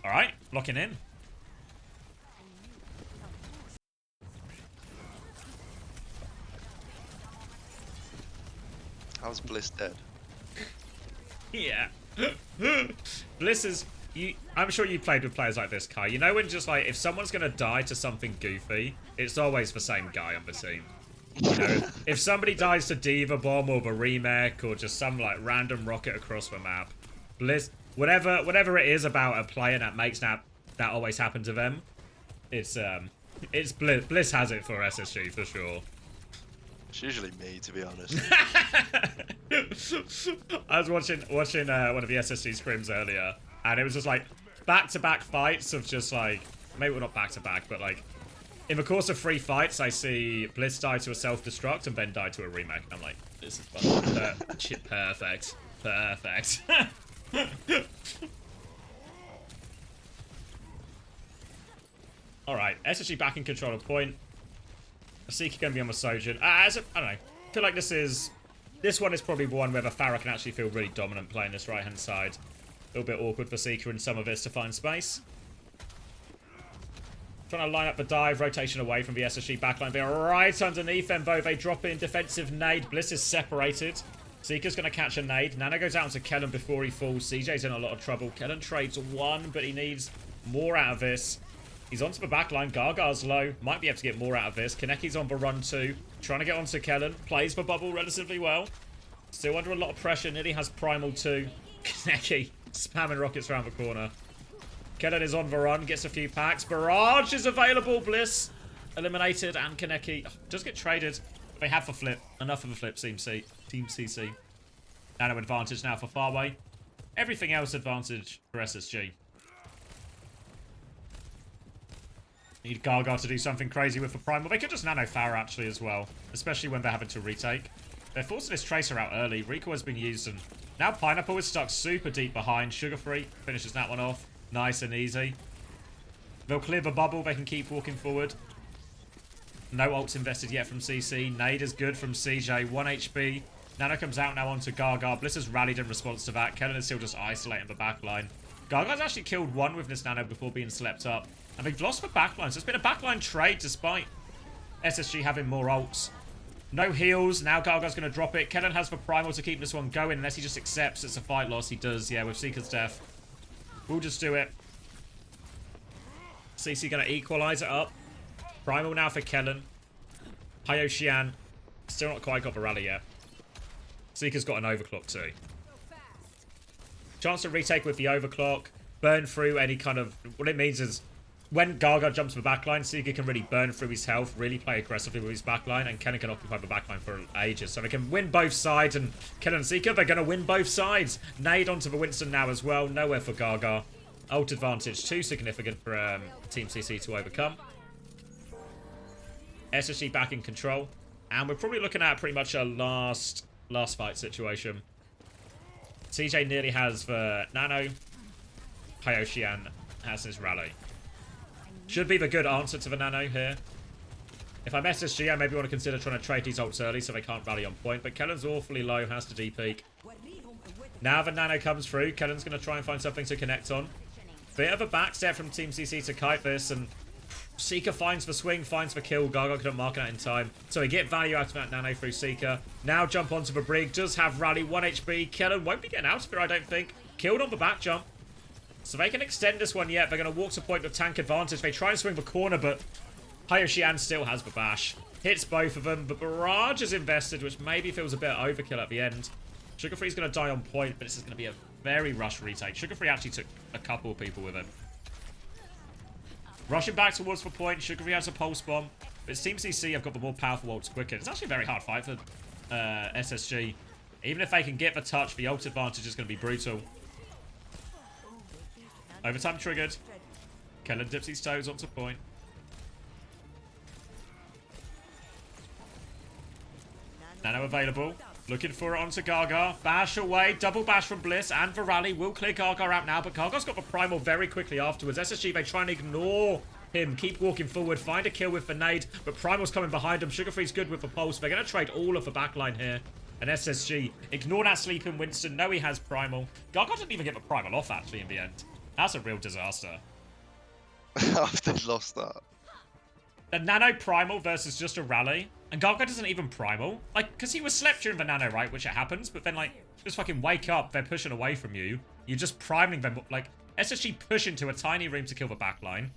Alright, locking in. How's Bliss dead? Yeah. Bliss is... I'm sure you played with players like this, Kai. You know when just like, if someone's going to die to something goofy, it's always the same guy on the team. You know, if somebody dies to Diva Bomb or the remake or just some like random rocket across the map, Bliss, whatever it is about a player that makes that always happen to them, it's Bliss. Bliss has it for SSG for sure. It's usually me, to be honest. I was watching one of the SSG scrims earlier, and it was just like back-to-back fights of just like, maybe we're not back-to-back, but like in the course of 3 fights, I see Bliss die to a self-destruct and then die to a remake. I'm like, this is fun. Perfect. Perfect. Alright, SSG back in control of point. Seeker going to be on the Sojin. I don't know. I feel like this one is probably one where the Pharah can actually feel really dominant playing this right-hand side. A little bit awkward for Seeker in some of this to find space. Trying to line up the dive, rotation away from the SSG backline. They're right underneath them, though. They drop in defensive nade. Bliss is separated. Seeker's going to catch a nade. Nano goes out to Kellen before he falls. CJ's in a lot of trouble. Kellen trades one, but he needs more out of this. He's onto the backline. Gargar's low. Might be able to get more out of this. Kaneki's on the run too. Trying to get onto Kellen. Plays the bubble relatively well. Still under a lot of pressure. Nearly has Primal too. Kaneki spamming rockets around the corner. Kellen is on the run. Gets a few packs. Barrage is available. Bliss eliminated. And Kaneki does get traded. They have the flip. Enough of the flip, Team CC. Nano advantage now for Farway. Everything else advantage for SSG. Need Gargar to do something crazy with the Primal. They could just Nano Pharah actually as well. Especially when they're having to retake. They're forcing this Tracer out early. Rico has been used and now Pineapple is stuck super deep behind. Sugar Free finishes that one off. Nice and easy. They'll clear the bubble. They can keep walking forward. No ults invested yet from CC. Nade is good from CJ. 1 HP. Nano comes out now onto Gargar. Bliss has rallied in response to that. Kellen is still just isolating the backline. Gargar's actually killed one with this Nano before being slept up. And they've lost the backline. So it's been a backline trade despite SSG having more ults. No heals. Now Gargar's going to drop it. Kellen has the Primal to keep this one going unless he just accepts it's a fight loss. He does, yeah, with Seeker's death. We'll just do it. CC going to equalize it up. Primal now for Kellen. Hyoxian. Still not quite got the rally yet. Seeker's got an overclock too. Chance to retake with the overclock. Burn through any kind of... What it means is when Gargar jumps the backline, Seeker can really burn through his health, really play aggressively with his backline, and Kellen can occupy the backline for ages. So they can win both sides, and Kellen and Seeker, they're going to win both sides. Nade onto the Winston now as well. Nowhere for Gargar. Ult advantage too significant for Team CC to overcome. SSG back in control. And we're probably looking at pretty much a last fight situation. CJ nearly has the Nano. Hyoxian has his rally. Should be the good answer to the Nano here. If I'm SSG, I maybe want to consider trying to trade these ults early so they can't rally on point. But Kellen's awfully low, has to D-peak. Now the Nano comes through. Kellen's going to try and find something to connect on. Bit of a backstep from Team CC to kite this, and Seeker finds the swing, finds the kill. Gargar couldn't mark it in time. So we get value out of that Nano through Seeker. Now jump onto the brig. Does have rally, 1 HP. Kellen won't be getting out of it, I don't think. Killed on the back jump. So they can extend this one yet. They're going to walk to point with tank advantage. They try and swing the corner, but Hyoxian still has the bash. Hits both of them. The barrage is invested, which maybe feels a bit overkill at the end. Sugar Free's going to die on point, but this is going to be a very rushed retake. Sugar Free actually took a couple of people with him. Rushing back towards the point. Sugar Free has a pulse bomb. But Team CC have got the more powerful ults quicker. It's actually a very hard fight for SSG. Even if they can get the touch, the ult advantage is going to be brutal. Overtime triggered. Kellen dips his toes onto point. Nano available. Looking for it onto Gargar. Bash away. Double bash from Bliss. And the rally will clear Gargar out now. But Gargar's got the Primal very quickly afterwards. SSG, they try and ignore him. Keep walking forward. Find a kill with the nade. But Primal's coming behind him. Sugar Free's good with the pulse. They're going to trade all of the backline here. And SSG, ignore that sleeping Winston. No, he has Primal. Gargar didn't even get the Primal off, actually, in the end. That's a real disaster. After they lost that. The Nano Primal versus just a rally. And Gaga doesn't even Primal. Like, because he was slept during the Nano, right? Which it happens. But then, like, just fucking wake up. They're pushing away from you. You're just priming them. Like, SSG push into a tiny room to kill the backline.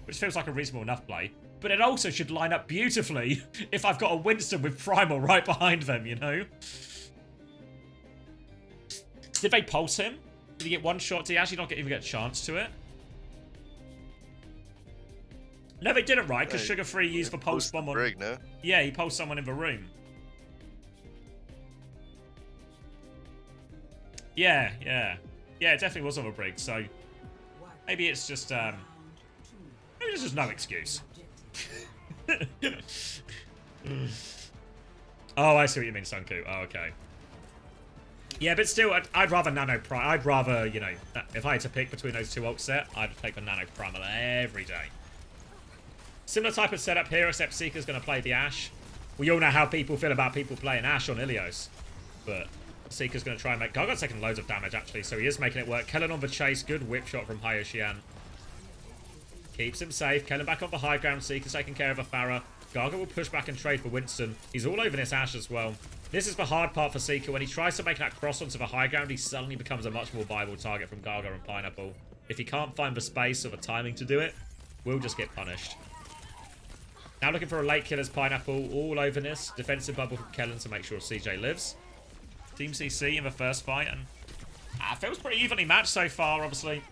Which feels like a reasonable enough play. But it also should line up beautifully if I've got a Winston with Primal right behind them, you know? Did they pulse him? Did he get one shot? Did he actually not even get a chance to it? No, they didn't, right? Because Sugar Free used the pulse bomb on... Brig, no? Yeah, he pulsed someone in the room. Yeah. Yeah, it definitely was on the brig, so... Maybe it's just, maybe there's just no excuse. Oh, I see what you mean, Sunku. Oh, okay. Yeah, but still, I'd rather Nano Prime. I'd rather, you know, if I had to pick between those two ult set, I'd take the Nano Primal every day. Similar type of setup here, except Seeker's going to play the Ashe. We all know how people feel about people playing Ashe on Ilios. But Seeker's going to try and make... Gargo's taking loads of damage, actually, so he is making it work. Kellen on the chase. Good whip shot from Hyoxian. Keeps him safe. Kellen back on the high ground. Seeker's taking care of a Pharah. Gargo will push back and trade for Winston. He's all over this Ashe as well. This is the hard part for Seeker. When he tries to make that cross onto the high ground, he suddenly becomes a much more viable target from Gargo and Pineapple. If he can't find the space or the timing to do it, we'll just get punished. Now looking for a late kill as Pineapple. All over this. Defensive bubble from Kellen to make sure CJ lives. Team CC in the first fight. And feels pretty evenly matched so far, obviously.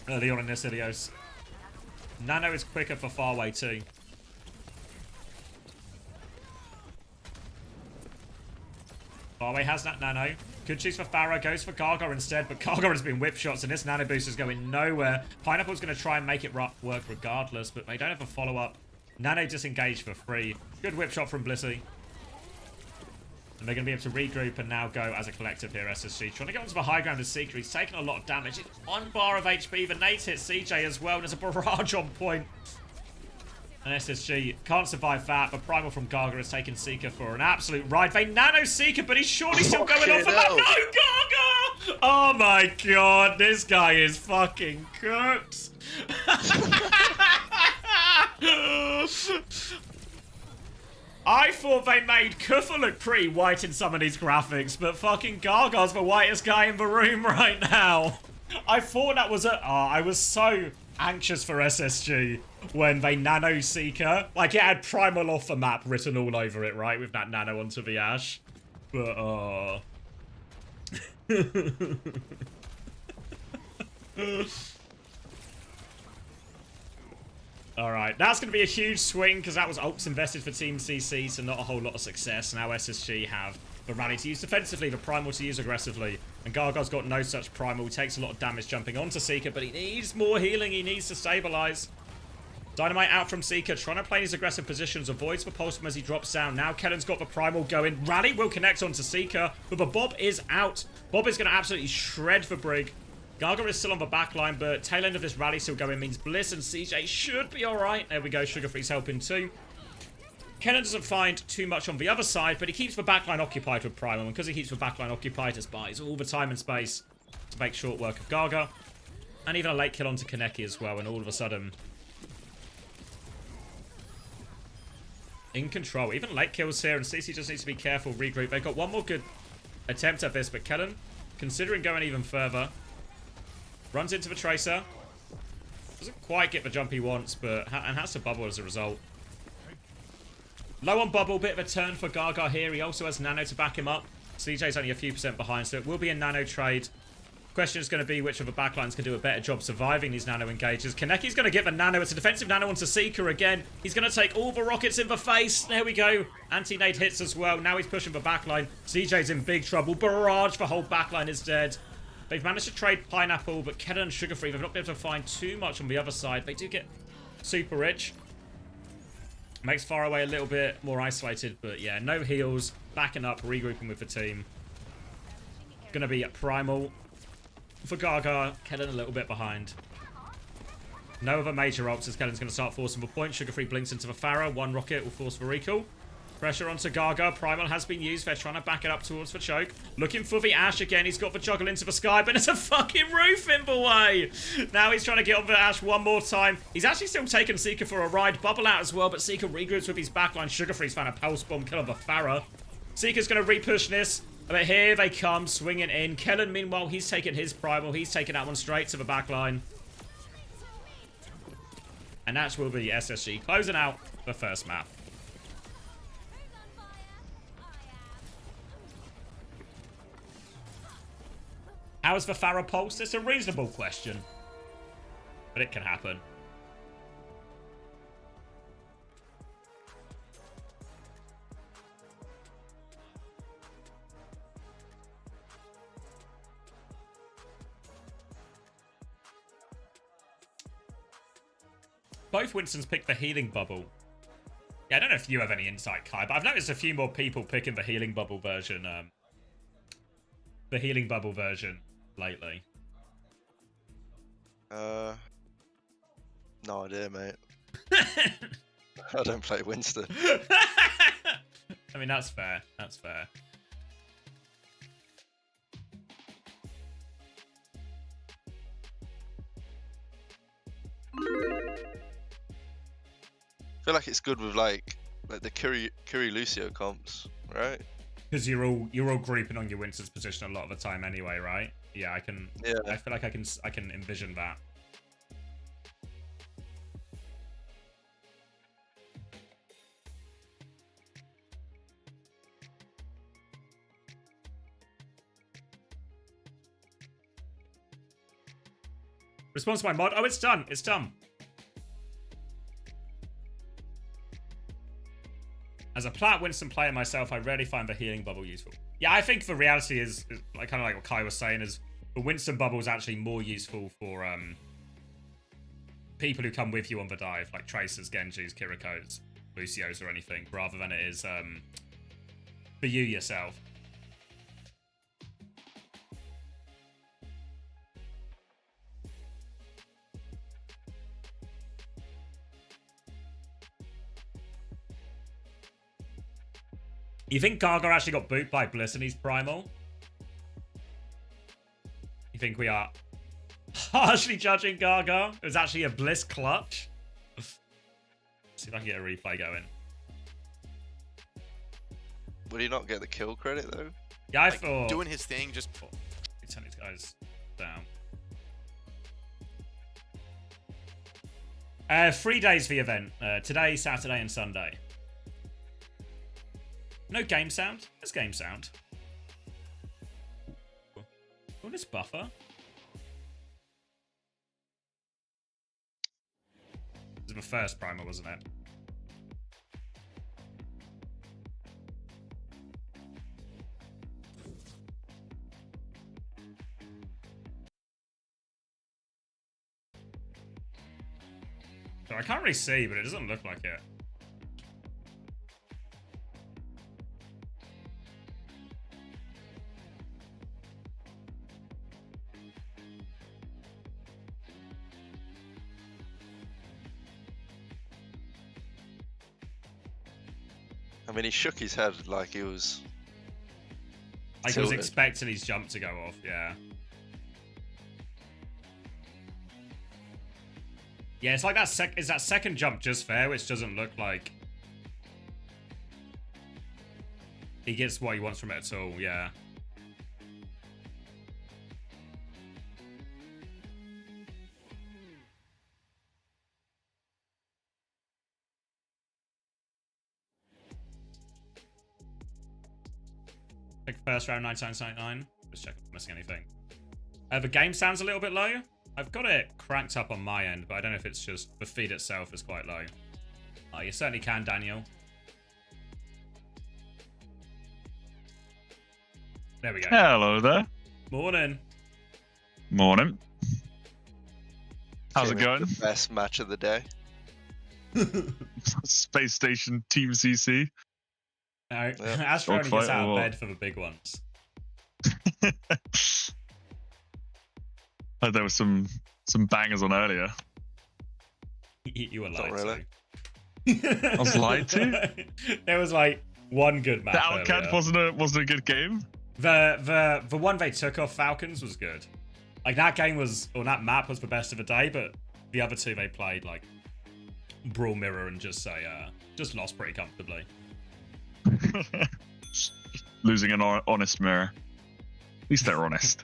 Early on in this Ilios. Nano is quicker for Farway too. Farway has that Nano. Could choose for Pharah, goes for Gargar instead, but Gargar has been whip shots and this Nano boost is going nowhere. Pineapple's going to try and make it work regardless, but they don't have a follow-up. Nano disengaged for free. Good whip shot from Blissey. And they're going to be able to regroup and now go as a collective here, SSG. Trying to get onto the high ground as Seeker. He's taking a lot of damage. It's 1 bar of HP. The nades hit CJ as well, and there's a barrage on point. And SSG can't survive that, but Primal from Garga has taken Seeker for an absolute ride. They nano Seeker, but he's surely still going off of that. No, Garga! Oh my god, this guy is fucking cooked. I thought they made Kuffa look pretty white in some of these graphics, but fucking Gargar's the whitest guy in the room right now. I thought that was I was so anxious for SSG when they nano Seeker. Like, it had Primal off the map written all over it, right? With that nano onto the Ashe. But, Alright, that's going to be a huge swing because that was ults invested for Team CC, so not a whole lot of success. Now SSG have the rally to use defensively, the Primal to use aggressively. And Gargar's got no such Primal. Takes a lot of damage jumping onto Seeker, but he needs more healing. He needs to stabilize. Dynamite out from Seeker, trying to play his aggressive positions, avoids the pulse as he drops down. Now Kellen's got the Primal going. Rally will connect onto Seeker, but the Bob is out. Bob is going to absolutely shred for Brig. Gargar is still on the back line, but tail end of this rally still going means Bliss and CJ should be alright. There we go, Sugar Free's helping too. Kellen doesn't find too much on the other side, but he keeps the backline occupied with Primal, and because he keeps the backline occupied, it buys all the time and space to make short work of Gargar. And even a late kill onto Kaneki as well, and all of a sudden... in control. Even late kills here, and CC just needs to be careful, regroup. They've got one more good attempt at this, but Kellen, considering going even further... runs into the Tracer. Doesn't quite get the jump he wants, but and has to bubble as a result. Low on bubble, bit of a turn for Gargar here. He also has Nano to back him up. CJ's only a few % behind, so it will be a Nano trade. Question is going to be which of the backlines can do a better job surviving these Nano engages. Kaneki's going to get the Nano. It's a defensive Nano onto Seeker again. He's going to take all the rockets in the face. There we go. Anti-nade hits as well. Now he's pushing the backline. CJ's in big trouble. Barrage, the whole backline is dead. They've managed to trade Pineapple, but Kellen and Sugar Free, they've not been able to find too much on the other side. They do get super rich. Makes Faraway a little bit more isolated, but yeah, no heals. Backing up, regrouping with the team. Gonna be at Primal for Gargar. Kellen a little bit behind. No other major ults as Kellen's gonna start forcing the point. Sugar Free blinks into the Pharah. One rocket will force the recall. Pressure onto Gaga. Primal has been used. They're trying to back it up towards the choke. Looking for the Ash again. He's got the juggle into the sky, but it's a fucking roof in the way. Now he's trying to get on the Ash one more time. He's actually still taking Seeker for a ride. Bubble out as well, but Seeker regroups with his backline. Sugarfree's found a pulse bomb killing the Pharah. Seeker's going to repush this. But here they come, swinging in. Kellen, meanwhile, he's taking his Primal. He's taking that one straight to the backline. And that will be SSG closing out the first map. How is the Pharah pulse? It's a reasonable question. But it can happen. Both Winstons picked the healing bubble. Yeah, I don't know if you have any insight, Kai, but I've noticed a few more people picking the healing bubble version. Lately. No idea, mate. I don't play Winston. I mean, that's fair. That's fair. I feel like it's good with like the Curry Lucio comps, right? Because you're all grouping on your Winston's position a lot of the time anyway, right? Yeah, I can. Yeah. I feel like I can envision that. Response to my mod. Oh, it's done. It's done. As a Plat Winston player myself, I rarely find the healing bubble useful. Yeah, I think the reality is like kind of like what Kai was saying, is the Winston bubble is actually more useful for people who come with you on the dive, like Tracers, Genjis, Kirikos, Lucios, or anything, rather than it is for you yourself. You think Gaga actually got booped by Bliss in his Primal? You think we are harshly judging Gaga? It was actually a Bliss clutch. See if I can get a replay going. Would he not get the kill credit though? Yeah, I like, thought doing his thing, just turn these guys down. 3 days for the event. Today, Saturday, and Sunday. No game sound. There's game sound. What is buffer? This is my first primer, wasn't it? So I can't really see, but it doesn't look like it. I mean, he shook his head like he was... Like he was expecting his jump to go off, yeah. Yeah, it's like that is that second jump just fair, which doesn't look like he gets what he wants from it at all, yeah. Pick first round 99.99. Just check if I'm missing anything. The game sounds a little bit low. I've got it cranked up on my end, but I don't know if it's just the feed itself is quite low. Oh, you certainly can, Daniel. There we go. Hello there. Morning. Morning. How's it going? The best match of the day. Space Station Team CC. No, Yeah. Astro only Dogfight gets out or of what? bed for the big ones. Heard there was some bangers on earlier. You were Not lied really. to. I was lied to. There was like one good map. The Outcad wasn't a good game. The one they took off Falcons was good. Like that game was, or that map was the best of the day, but the other two they played like Brawl Mirror and just lost pretty comfortably. Losing an honest mirror. At least they're honest.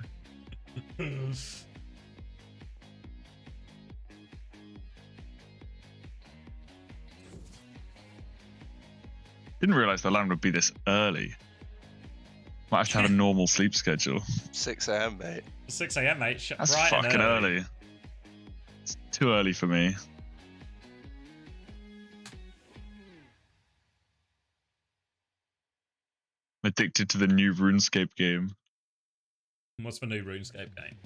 Didn't realize the land would be this early. Might have to have a normal sleep schedule. 6 a.m., mate. 6 a.m., mate. That's bright and fucking early. It's too early for me. I'm addicted to the new RuneScape game. What's the new RuneScape game?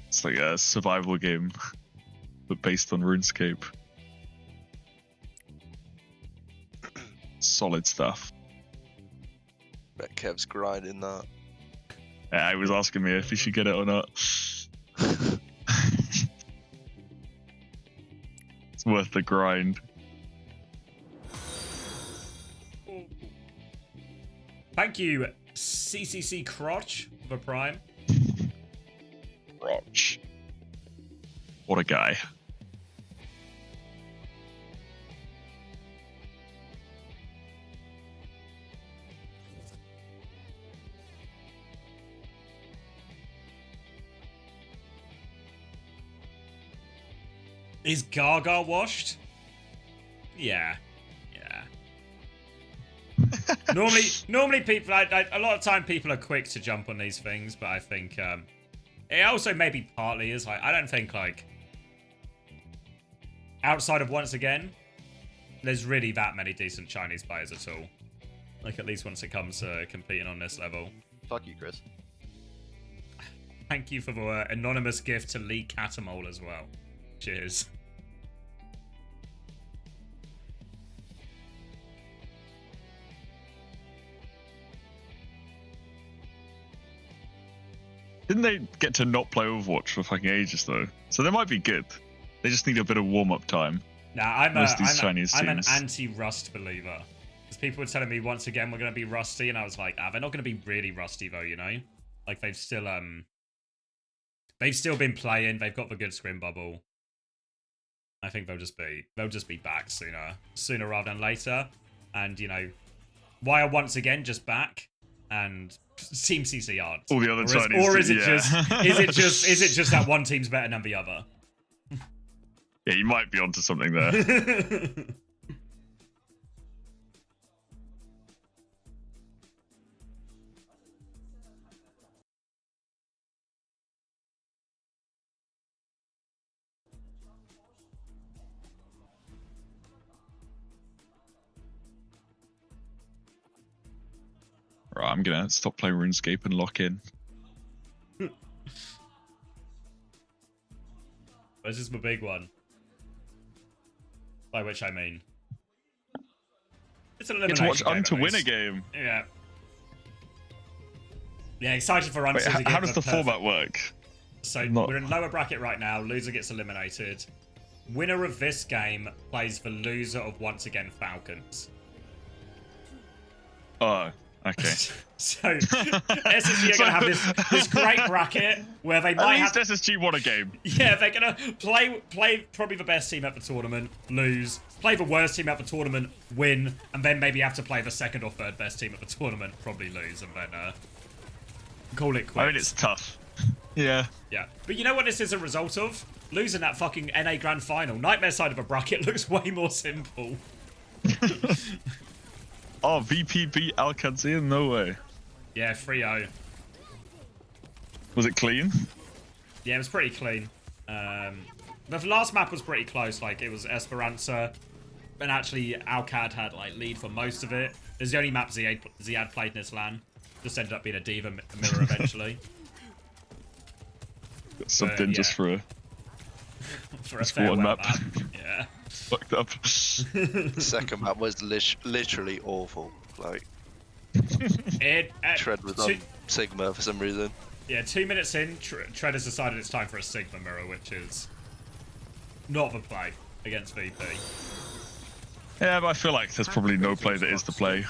It's like a survival game, but based on RuneScape. Solid stuff. Bet Kev's grinding that. Yeah, he was asking me if he should get it or not. It's worth the grind. Thank you, CCC Crotch, for Prime. Crotch. What a guy. Is Gaga washed? Yeah. Normally people, a lot of time people are quick to jump on these things, but I think it also maybe partly is like, I don't think like outside of once again, there's really that many decent Chinese players at all. Like at least once it comes to competing on this level. Fuck you, Chris. Thank you for the anonymous gift to Lee Catamole as well. Cheers. Didn't they get to not play Overwatch for fucking ages though? So they might be good. They just need a bit of warm-up time. Nah, I'm an teams. anti-Rust believer. Because people were telling me once again we're going to be rusty, and I was like, they're not going to be really rusty though, you know? Like they've still been playing. They've got the good scrim bubble. I think they'll just be back sooner rather than later. And you know, why are once again just back? And Team CC aren't. All the other Chinese, or is it yeah. is it just that one team's better than the other? Yeah, you might be onto something there. Right, I'm gonna stop playing RuneScape and lock in. This is my big one. By which I mean, it's an elimination Get to watch game, to at win a least. game. Yeah. Yeah, excited for Wait, Unser to get how does the perfect- format work? So Not- we're in lower bracket right now. Loser gets eliminated. Winner of this game plays the loser of once again Falcons. Oh, okay. So SSG are going to have this great bracket where they might At least have... SSG won a game. Yeah, they're going to play probably the best team at the tournament, lose, play the worst team at the tournament, win, and then maybe have to play the second or third best team at the tournament, probably lose, and then call it quits. I mean, it's tough. Yeah. Yeah. But you know what this is a result of? Losing that fucking NA Grand Final. Nightmare side of a bracket looks way more simple. Oh, VP beat Alcancian? No way. Yeah, 3-0. Was it clean? Yeah, it was pretty clean. The last map was pretty close. Like, it was Esperanza. And actually, Alcad had, like, lead for most of it. It's the only map Ziad played in this LAN. Just ended up being a Diva mirror eventually. Got something yeah. just for a For a farewell map. Yeah. Fucked up. The second map was literally awful. Like, Tread was on Sigma for some reason. Yeah, 2 minutes in, Tread has decided it's time for a Sigma mirror, which is not the play against VP. Yeah, but I feel like there's probably no play that is the play.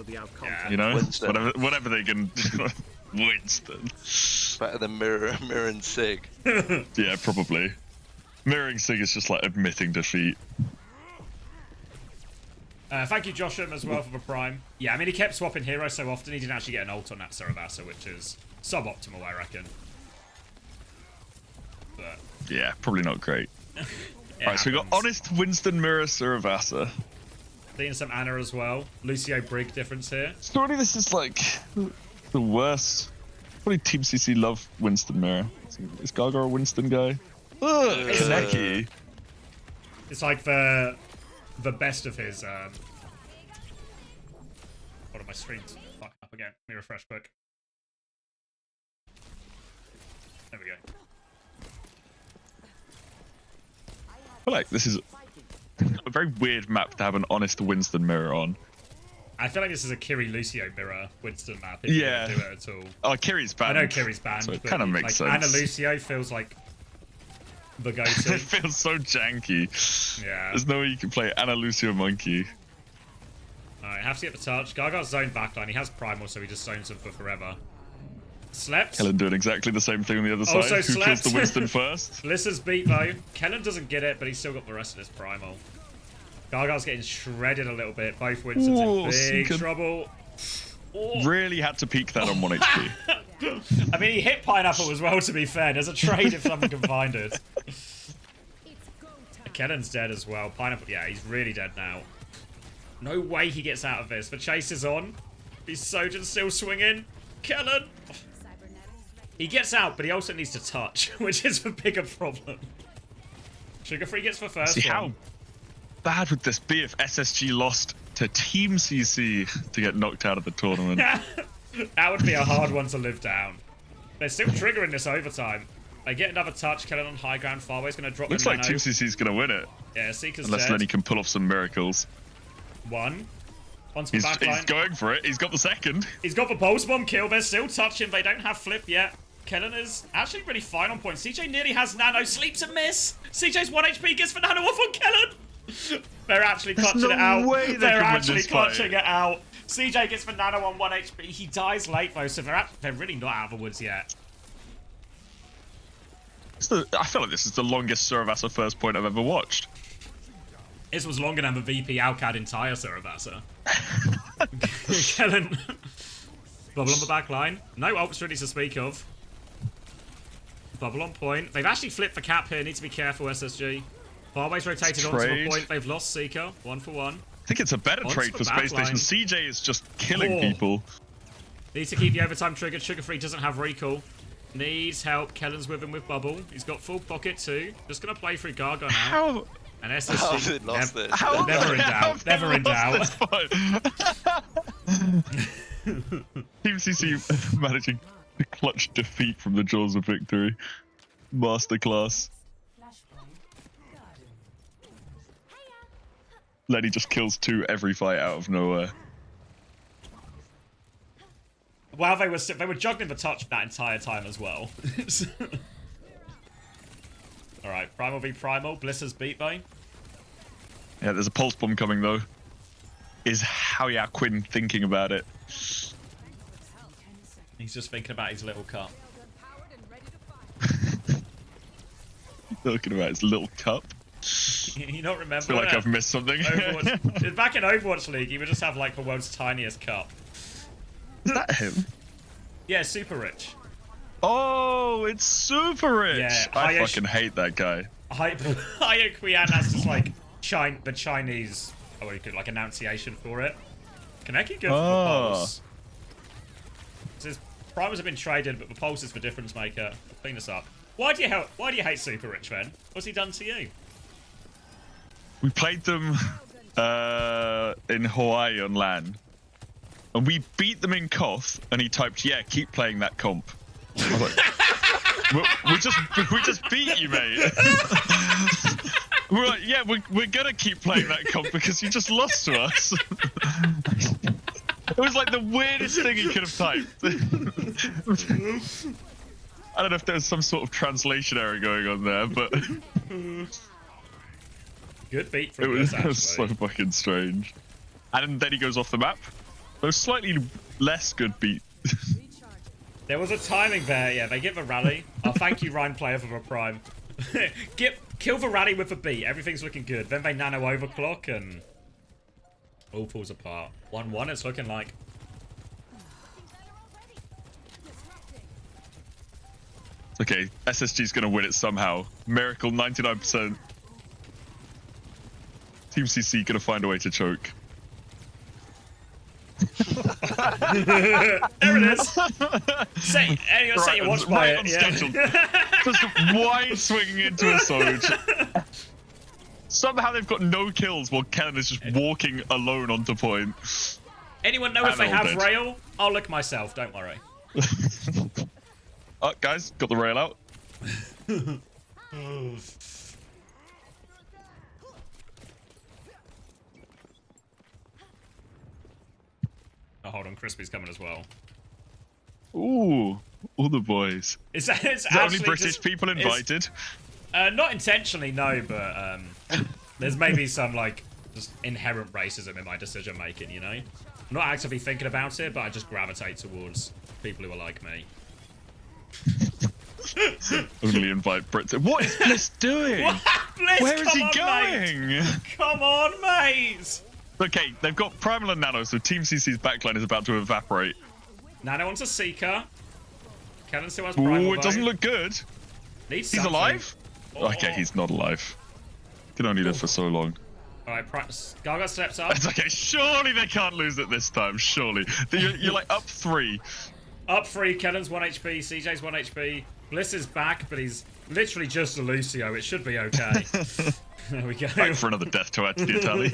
Yeah. You know, Winston. whatever they can. Winston. Better than Mirror and Sig. Yeah, probably. Mirroring Sig is just like admitting defeat. Thank you, Josham, as well for the prime. Yeah, I mean, he kept swapping heroes so often, he didn't actually get an ult on that Saravasa, which is suboptimal, I reckon. But Yeah, probably not great. Alright, so we got happens. Honest, Winston, Mirror, Saravasa. Seeing some Ana as well. Lucio Brig difference here. Surely this is like the worst. Probably Team CC love Winston Mirror. Is Gaga a Winston guy? Ugh, Kaneki. It's like the best of his. Hold on, my screen's fucking up again. Let me refresh quick. There we go. I feel like this is a very weird map to have an Honest Winston Mirror on. I feel like this is a Kiri Lucio mirror Winston map. If you Yeah. do it at all. Oh, Kiri's banned. I know Kiri's banned, So it but kind of makes like, sense. Ana Lucio feels like the It go-to. feels so janky. Yeah. There's no way you can play Ana Lucio Monkey. Alright, have to get the touch. Gargoyle's zone backline. He has primal, so he just zones him for forever. Slept. Kellen doing exactly the same thing on the other Also side. Who kills slept. the Winston first? Lissa's beat though. Kellen doesn't get it, but he's still got the rest of his primal. Gargoyle's getting shredded a little bit. Both Winstons Ooh, in big Seeker. trouble. Oh. Really had to peak that on 1 HP. I mean, he hit Pineapple as well, to be fair. There's a trade if someone can find it. Kellen's dead as well. Pineapple, yeah, he's really dead now. No way he gets out of this. The chase is on. He's Sojourn's still swinging. Kellen! He gets out, but he also needs to touch, which is the bigger problem. Sugar-free gets the first See, one. how bad would this be if SSG lost to Team CC to get knocked out of the tournament? That would be a hard one to live down. They're still triggering this overtime. They get another touch. Kellen on high ground. Farway's going to drop Looks the like nano. Team CC's going to win it. Yeah, Seeker's Unless dead. Lenny can pull off some miracles. One. Onto the He's backline. going for it. He's got the second. He's got the pulse bomb kill. They're still touching. They don't have flip yet. Kellen is actually really fine on point. CJ nearly has nano. Sleeps and miss. CJ's 1 HP. Gets the nano off on Kellen. They're actually clutching no it out. way they They're can win actually this clutching fight. it out. CJ gets the nano on 1 HP. He dies late though, so they're really not out of the woods yet. I feel like this is the longest Saravasa first point I've ever watched. This was longer than the VP Alcad entire Saravasa. Kellen. Bubble on the back line. No ults really to speak of. Bubble on point. They've actually flipped the cap here. Need to be careful, SSG. Farway's rotated onto the Trade. point. They've lost Seeker. 1 for 1. I think it's a better Onto trade the for back Spacestation. line. CJ is just killing Oh. people. Needs to keep the overtime triggered. Sugar-free doesn't have recall. Needs help. Kellen's with him with bubble. He's got full pocket too. Just going to play through Garga now. How? And How SSG. have they lost this? How Never in how doubt. have they Never in lost doubt. this fight? Team CC managing a clutch defeat from the jaws of victory. Masterclass. Lenny just kills 2 every fight out of nowhere. Well, they were juggling the touch that entire time as well. Alright, Primal v Primal. Bliss's beat though. Yeah, there's a pulse bomb coming though. Is Hao Quinn thinking about it? He's just thinking about his little cup. Talking about his little cup. You not remember? I feel like that? I've missed something. Overwatch, back in Overwatch League, he would just have like the world's tiniest cup. Is that him? Yeah, super rich. Oh, it's super rich. Yeah, I Hayash- fucking hate that guy. Quian has just like the Chinese, or you could like enunciation for it. Kaneki good for the pulse. His primers have been traded, but the pulse is the difference maker. Clean this up. Why do you hate Super Rich then? What's he done to you? We played them in Hawaii on LAN, and we beat them in Koth, and he typed, "Yeah, keep playing that comp." I was like, we just beat you, mate. We're like, yeah, we're gonna keep playing that comp because you just lost to us. It was like the weirdest thing he could have typed. I don't know if there was some sort of translation error going on there, but Good beat It from this, was so actually. fucking strange. And then he goes off the map. So slightly less good beat. There was a timing there. Yeah, they give a rally. Oh, thank you, Ryan Player, for the prime. Kill the rally with a beat. Everything's looking good. Then they nano overclock and all falls apart. 1-1 it's looking like. Okay, SSG's gonna win it somehow. Miracle 99%. Team CC gonna find a way to choke. There it is. Set your watch by it. Yeah. Just wide swinging into a Soj. Somehow they've got no kills while Kellen is just walking alone onto point. Anyone know if they have rail? I'll look myself, don't worry. Oh, guys, got the rail out. Oh, hold on, Crispy's coming as well. Ooh, all the boys. It's Is that only British people invited? Not intentionally, no, but there's maybe some like just inherent racism in my decision making. You know, I'm not actively thinking about it, but I just gravitate towards people who are like me. Only invite Brits. What is Bliss doing? What? Bliss, Where is he on, going? Mate. Come on, mate. Okay, they've got Primal and Nano, so Team CC's backline is about to evaporate. Nano onto Seeker. Kellen still has Primal. Ooh, it doesn't look good. Needs He's something. alive? Oh. Okay, he's not alive. Can only live for so long. Alright, Gaga steps up. It's okay, surely they can't lose it this time, surely. You're like up 3. Up 3, Kellen's 1 HP, CJ's 1 HP. Bliss is back, but he's literally just a Lucio. It should be okay. There we go. Back for another death to add to the tally.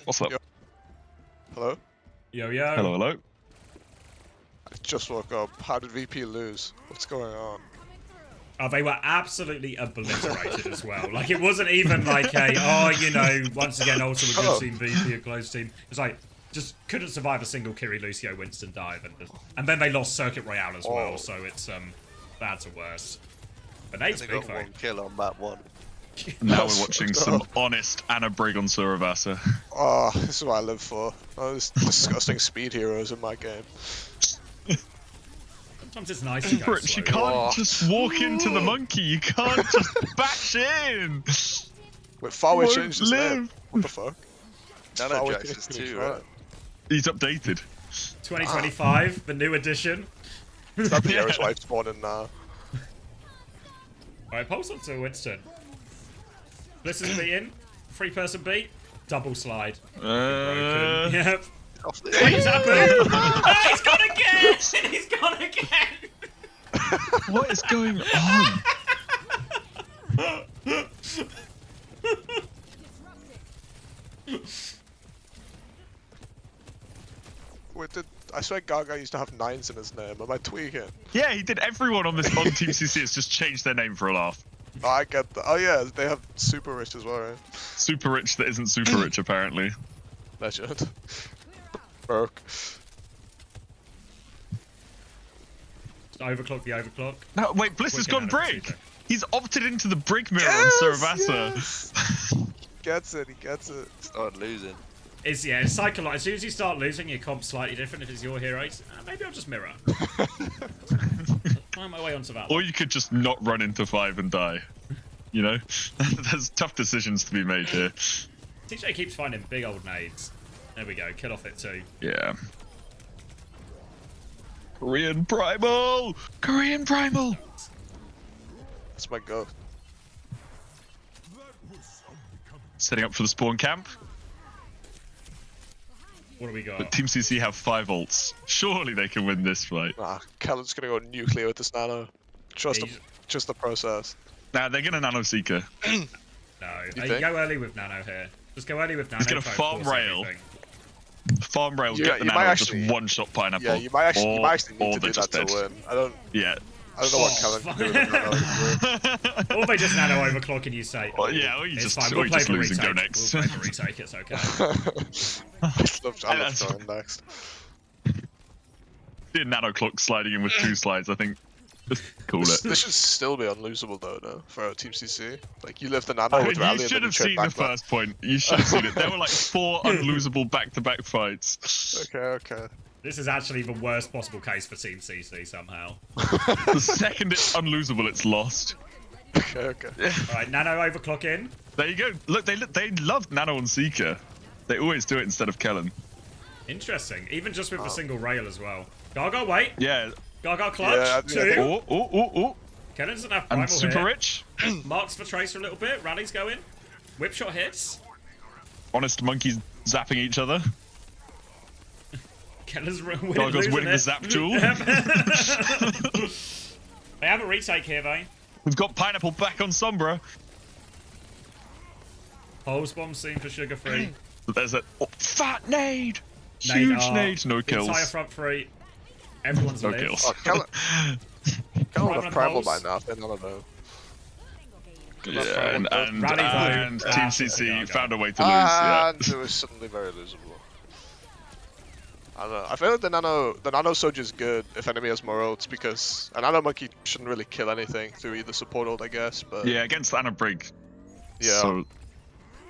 What's up? Hello? Yo, yo. Hello, hello. I just woke up. How did VP lose? What's going on? Oh, they were absolutely obliterated as well. Like, it wasn't even like a, oh, you know, once again, ultimate good team, VP, a close team. It was like, just couldn't survive a single Kiri, Lucio, Winston dive. And then they lost Circuit Royale as well, so it's bad to worse. But Nate's They big, got though. 1 kill on map 1. Now we're watching some honest Anna Brig on Suravasa. Oh, this is what I live for. Oh, there's disgusting speed heroes in my game. Sometimes it's nice to go Rich, you slow. can't just walk into the monkey. You can't just bash in. Wait, Farway Won't changed his live. name. What the fuck? Nano Farway Jax is changed his 2, name. right? He's updated. 2025, the new edition. That'd be Aero's wife spawning now. Alright, pulse on to Winston. Bliss is beaten. 3-person beat. Double slide. Broken. Yep. Off the What is happening? Oh, he's gone again! He's gone again! What is going on? Wait, I swear Gaga used to have 9s in his name. Am I tweaking? Yeah, he did. Everyone on this on Team CC has just changed their name for a laugh. Oh, I get that. Oh yeah, they have Super Rich as well, right? Super rich that isn't super rich, apparently. Legend. Broke. Overclock the overclock. No, wait, Bliss has gone Wicked out of Brig. Tuesday. He's opted into the Brig mirror Yes, on Suravasa. yes. He gets it, he gets it. Started losing. It's psychological. As soon as you start losing, your comp's slightly different if it's your heroes. Maybe I'll just mirror. Find my way onto that Or one. you could just not run into 5 and die. You know? There's tough decisions to be made here. TJ keeps finding big old nades. There we go. Kill off it too. Yeah. Korean Primal! Korean Primal! That's my go. Setting up for the spawn camp. What do we got? But Team CC have 5 ults. Surely they can win this fight. Nah, Kellen's gonna go nuclear with this nano. Just the process. Nah, they're gonna Nano Seeker. No. You You think? go early with Nano here. Just go early with Nano. He's gonna try and farm force rail. everything. Farm rail, Yeah, get the you might Nano, actually- just one-shot Pineapple. Yeah, you might actually need to or do they're that just to dead. win. I don't Yeah. know what Kellen can do with a nano. Or they just Nano overclock and you say, Well, yeah, or you it's just, fine. or We'll you play just for lose and go retake. next. We'll play for retake. It's okay. I love going next. See a nano clock sliding in with 2 slides, I think. Just call it. This should still be unlosable though, no? For Team CC. Like, you live the nano I mean, with Rally you and should then have you trade seen the back back. first point. You should have seen it. There were like 4 unlosable back-to-back fights. Okay. This is actually the worst possible case for Team CC somehow. The second it's unlosable, it's lost. Okay. Alright, Nano overclock in. There you go. Look, they love Nano and Seeker. They always do it instead of Kellen. Interesting. Even just with the single rail as well. Gargoyle, wait. Yeah. Gargoyle clutch. Yeah, 2. Oh. Kellen doesn't have primal And super here. rich. Marks for Tracer a little bit. Rally's going. Whip shot hits. Honest monkeys zapping each other. Kellen's winning, Gargoyle's winning the it. zap duel. They have a retake here, though. We've got Pineapple back on Sombra. Pulse bomb seen for sugar free. There's a fat nade. Huge nade. No kills. Entire front three. Everyone's No lived. kills. Oh, Kellen Primal have primal by pulse. now, then I don't know. Yeah, and Rally Team blue. CC found a way to lose. Yeah. And it was suddenly very losable. I don't know. I feel like the nano Soja is good if enemy has more ults because a nano monkey shouldn't really kill anything through either support ult, I guess. But Yeah, against Nano Brig. Yeah.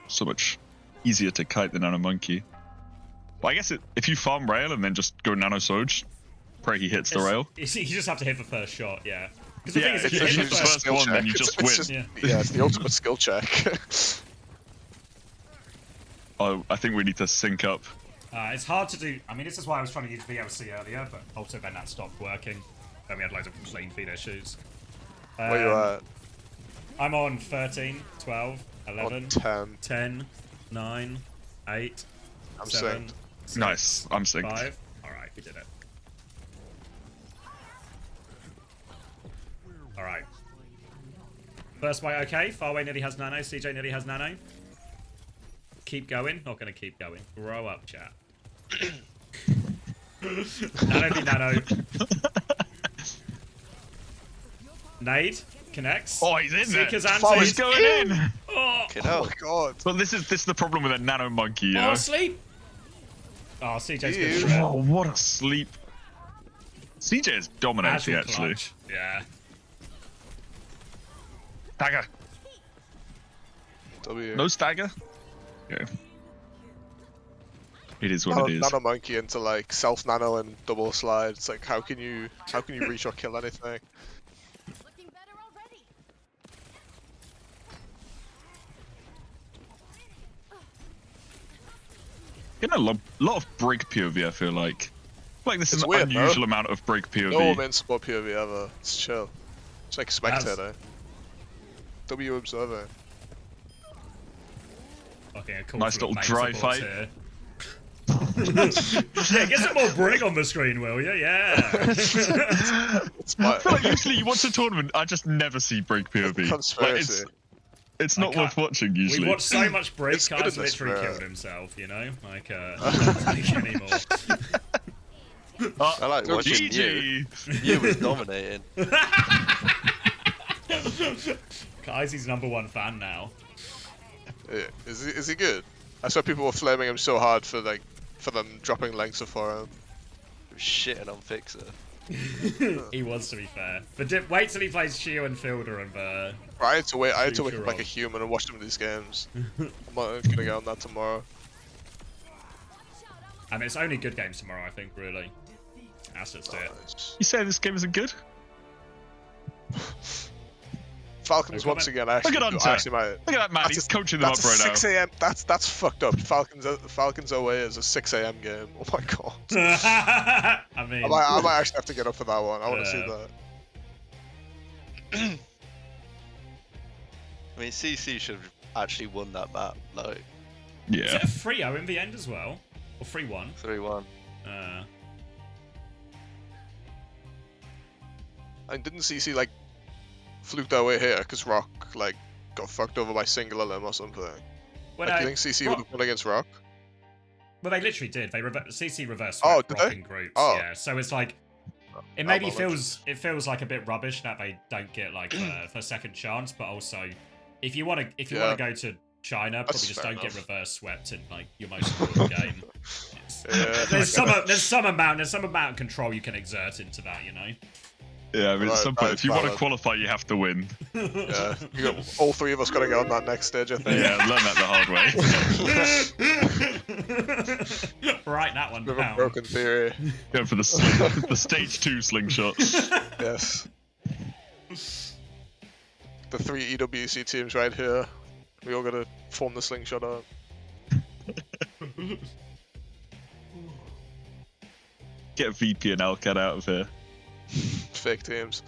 So much easier to kite than Nano Monkey. Well, I guess if you farm rail and then just go Nano Soj, pray he hits the rail. You just have to hit the first shot, yeah. Because the Yeah, thing is, if if you you hit hit the the first first one, then you just win. Yeah, it's the ultimate skill check. Oh, I think we need to sync up. it's hard to do. I mean, this is why I was trying to use VLC earlier, but also then that stopped working. Then we had loads of clean feed issues. Where you at? I'm on 13, 12, 11, On 10. 10, 9, 8, I'm 7, synced. 6, Nice, I'm synced. 5. Alright, we did it. Alright. First way, okay. Farway nearly has nano. CJ nearly has nano. Keep going. Not going to keep going. Grow up, chat. Nano v nano. Nade connects. Oh, he's in Seeker's there. anti. He's going in. Oh, Oh my god. Well, this is the problem with a Nano Monkey, you know? sleep. Oh, CJ's good Ew. for it. Oh, what a sleep. CJ is dominating, Agile actually. clutch. Yeah. Stagger. W. No stagger? Yeah. It is what it is. Nano monkey into like self nano and double slide. It's like how can you reach or kill anything? Looking better already. Getting a lot of Brig POV, I feel like. Like this is It's an weird, no? unusual amount of Brig POV. No invincible POV ever. It's chill. It's like spectator. W observer. Fucking a cool Nice sort of little main dry supports fight. here. Yeah, get some more Brig on the screen, will you? Yeah. It's my I feel like usually you watch a tournament, I just never see Brig POV. Like, conspiracy. it's not I worth can't- watching usually. We watched so much Brig, It's good Kai's in this, literally bro. killed himself, you know? Like, can't take anymore. I like watching you. GG. You was dominating. Kai's his #1 fan now. Yeah. Is he good? I saw people were flaming him so hard for them dropping lengths of forehand. Shitting on Fixer. He was, to be fair. But wait till he plays Shio and Fielder and I had to wait Future like a role. human and watch them in these games. I'm not gonna get on that tomorrow. I mean, it's only good games tomorrow, I think, really. Assets to it. You say this game isn't good? Falcons No once comment. again. I Look at actually, Hunter. I actually might. Look at that man, he's coaching them up That's right a 6 now. a.m. That's fucked up. Falcons away is a 6 a.m. game. Oh my god. I mean, I might actually have to get up for that one. I want to see Yeah. that. I mean, CC should have actually won that map, like is Yeah. it a 3-0 in the end as well? Or 3-1? 3-1. And didn't CC like fluke their way here because Rock like got fucked over by singular limb or something? Well, Like, do you think CC would have won against Rock? Well, they literally did. They CC reverse Oh, swept did Rock they? in groups. Oh. Yeah, so it's like it Oh, maybe well, feels like a bit rubbish that they don't get like the second chance, but also if you want to Yeah. go to China, probably That's just fair don't get enough. reverse swept in like your most important game. Yeah, there's some amount of control you can exert into that, you know. Yeah, I mean, at Right, some point, that's if you want to valid. qualify, you have to win. yeah. All three of us got to get on that next stage, I think. Yeah, learn that the hard way. Write that one Bit of a down. broken theory. Go for the stage 2 slingshots. Yes. The 3 EWC teams right here. We all got to form the slingshot up. Get VP and Alcad out of here. Fake teams.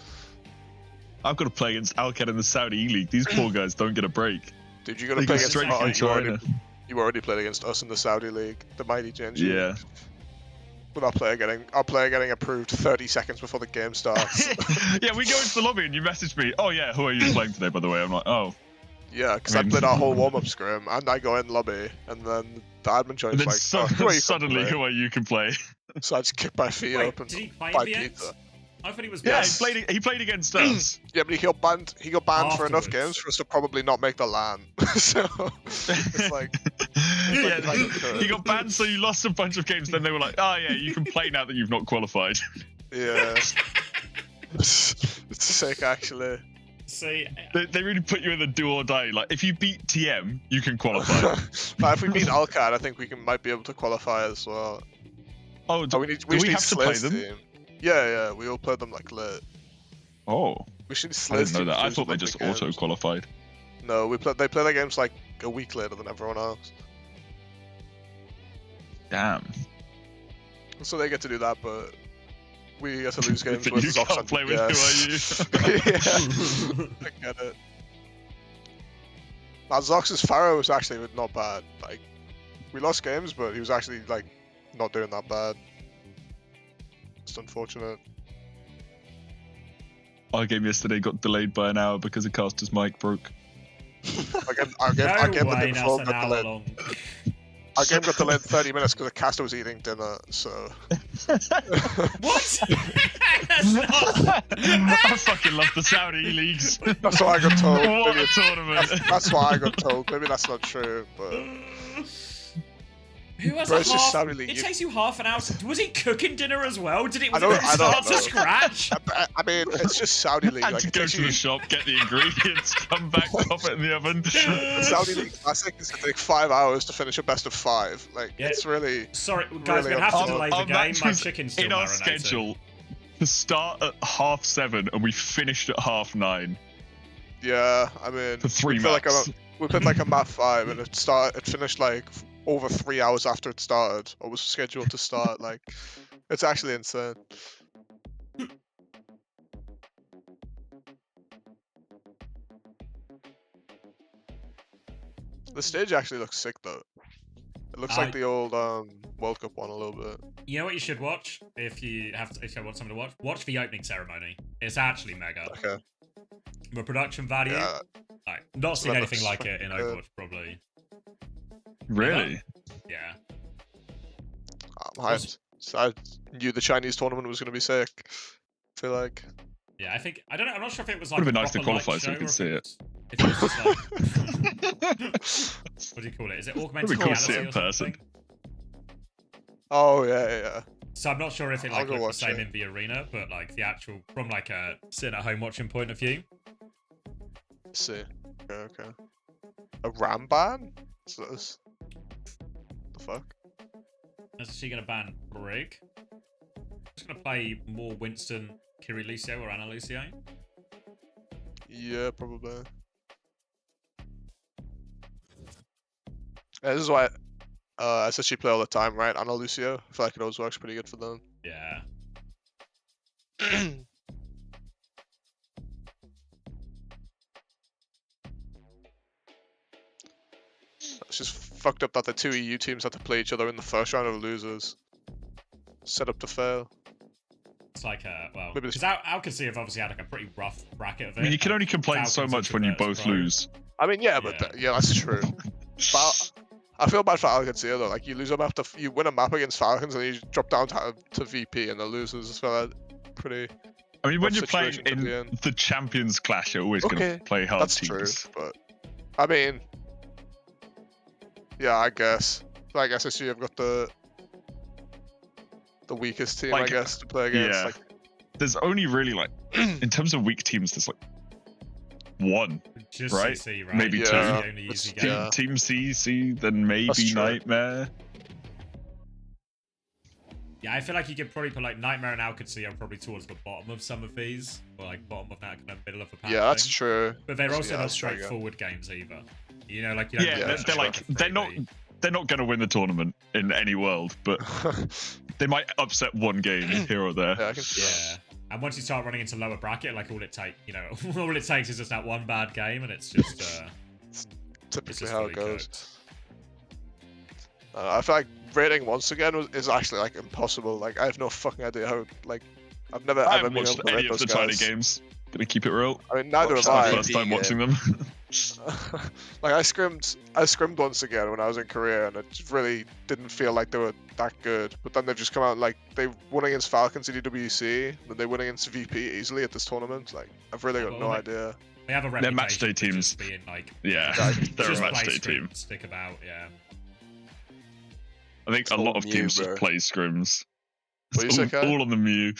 I've got to play against Alcad in the Saudi E-League. These poor guys don't get a break. Dude, you got to They play go against straight oh, from China. you already played against us in the Saudi League, the mighty Genji. Yeah. With our player getting approved 30 seconds before the game starts. Yeah, we go into the lobby and you message me, oh yeah, who are you playing today, by the way? I'm like, oh. Yeah, because I I mean- played our whole warm-up scrim, and I go in lobby, and then the admin And joins then like, oh, who are you suddenly, who are you can play? So I just kick my feet Wait, up and did he play buy in the end? pizza. I thought he was. Yeah, banned. he played against us. Yeah, but he got banned. He got banned for enough Afterwards. games for us to probably not make the LAN. So it's like, Yeah, like, he got banned, so you lost a bunch of games. Then they were like, oh yeah, you can play now that you've not qualified. yeah, it's sick actually. See, They really put you in the do or die. Like, if you beat TM, you can qualify. But if we beat Alcad, I think we might be able to qualify as well. Oh, Oh, we do just we need have to play Slay's them? team. Yeah, we all played them like lit. Oh, We should I Slay's didn't know team that. I lose thought a they bunch just of games. auto-qualified. No, they play their games like a week later than everyone else. Damn. So they get to do that, but we get to lose games But with you Zox can't and play with yes. who are you? Yeah, I get it. Now Zox's Pharaoh was actually not bad. Like, we lost games, but he was actually like not doing that bad. It's unfortunate. Our game yesterday got delayed by an hour because the caster's mic broke. Our game no the day way, before that's an got hour delayed. long. Our game got delayed 30 minutes because the caster was eating dinner. So What? That's not... I fucking love the Saudi leagues. that's what I got told. What Maybe a tournament. that's what I got told. Maybe that's not true, but Who has Bro, a it's just half? Saudi League. It takes you half an hour. Was he cooking dinner as well? Was it I from don't start to know. scratch? I mean, it's just Saudi League. Had Like, to it go takes to you the shop, get the ingredients, come back, pop it in the oven. The Saudi League Classic is gonna take 5 hours to finish a best of 5. Like, Yeah. it's really. Sorry, guys, Really we're gonna have to upset. delay the Our game. match My was chicken's still in our marinating. schedule to start at 7:30 and we finished at 9:30 Yeah, I mean, for 3 we played maps. we played like a map 5, and it finished like over 3 hours after it started, or was scheduled to start. Like, it's actually insane. The stage actually looks sick though. It looks like the old World Cup one a little bit. You know what you should watch if you want something to watch? Watch the opening ceremony. It's actually mega. Okay. The production value, Yeah. like, not So seen that anything looks like it in fucking good. Overwatch, probably. Really? Yeah. I'm hyped. So I knew the Chinese tournament was gonna be sick. I feel like. Yeah, I don't know, I'm not sure if it was like Would've a been nice to proper light qualify so we show could or see if it. If it was just like, what do you call it? Is it augmented It'd be cool to reality see it in or person. something? Oh yeah. So I'm not sure if it I'll like go looked the watch same it. in the arena, but like the actual from like a sitting at home watching point of view. Let's see. Okay. A RAM ban? What's this? The fuck? Is she gonna ban Brig? Just gonna play more Winston, Kiri Lucio or Ana Lucio. Yeah, probably. Yeah, this is why I said she play all the time, right? Ana Lucio. I feel like it always works pretty good for them. Yeah. It's just fucked up that the two EU teams had to play each other in the first round of losers. Set up to fail. It's like well, Maybe it's- because Alcacer have obviously had like a pretty rough bracket of it. I mean, you can like, only complain so Falcons much are when you the both best, bro. lose. I mean, yeah, but Yeah. yeah, that's true. But I feel bad for Alcacer though. Like, you lose a map you win a map against Falcons and you drop down to VP and the losers. I feel like pretty. I mean, when Rough you're playing situation to be in in. the Champions Clash, you're always going Okay, to play hard That's teams. true, but I mean, yeah, I guess. So I guess SU have got the the weakest team, Like, I guess, to play against. yeah. Like, There's only really like, in terms of weak teams, there's like one, Just right? CC, right? Maybe Yeah. That's two. the only It's- easy game. yeah. Team CC, then maybe That's true. Nightmare. Yeah, I feel like you could probably put like Nightmare and Alcatzy are probably towards the bottom of some of these, or like bottom of that kind of middle of the pack. yeah, that's thing. true. But they're also Yeah, not that's true, yeah. straightforward games either. You know, like you don't Yeah, get they're- that they're shot like for they're not freebie. they're not gonna win the tournament in any world, but they might upset one game here or there. Yeah, I can see that. Yeah. And once you start running into lower bracket, like all it all it takes is just that one bad game, and it's just Typically just how fully it goes. cooked. I feel like rating once again is actually like impossible. Like I have no fucking idea how. Like I've never I ever haven't been able watched to any rate of those the tiny guys. games. Gonna keep it real. I mean, neither Watch have that I. video. First time game. watching them. Like I scrimmed once again when I was in Korea, and it just really didn't feel like they were that good. But then they've just come out like they won against Falcons at EWC, then they won against VP easily at this tournament. Like I've really got Well, no they- idea. they have a They're reputation match day for teams. just being like Yeah, they're a just match play day scrim, team. stick about, yeah. I think It's a lot all of Mew, teams bro. just play scrims. What It's you all, say, Kai? all on the Mew.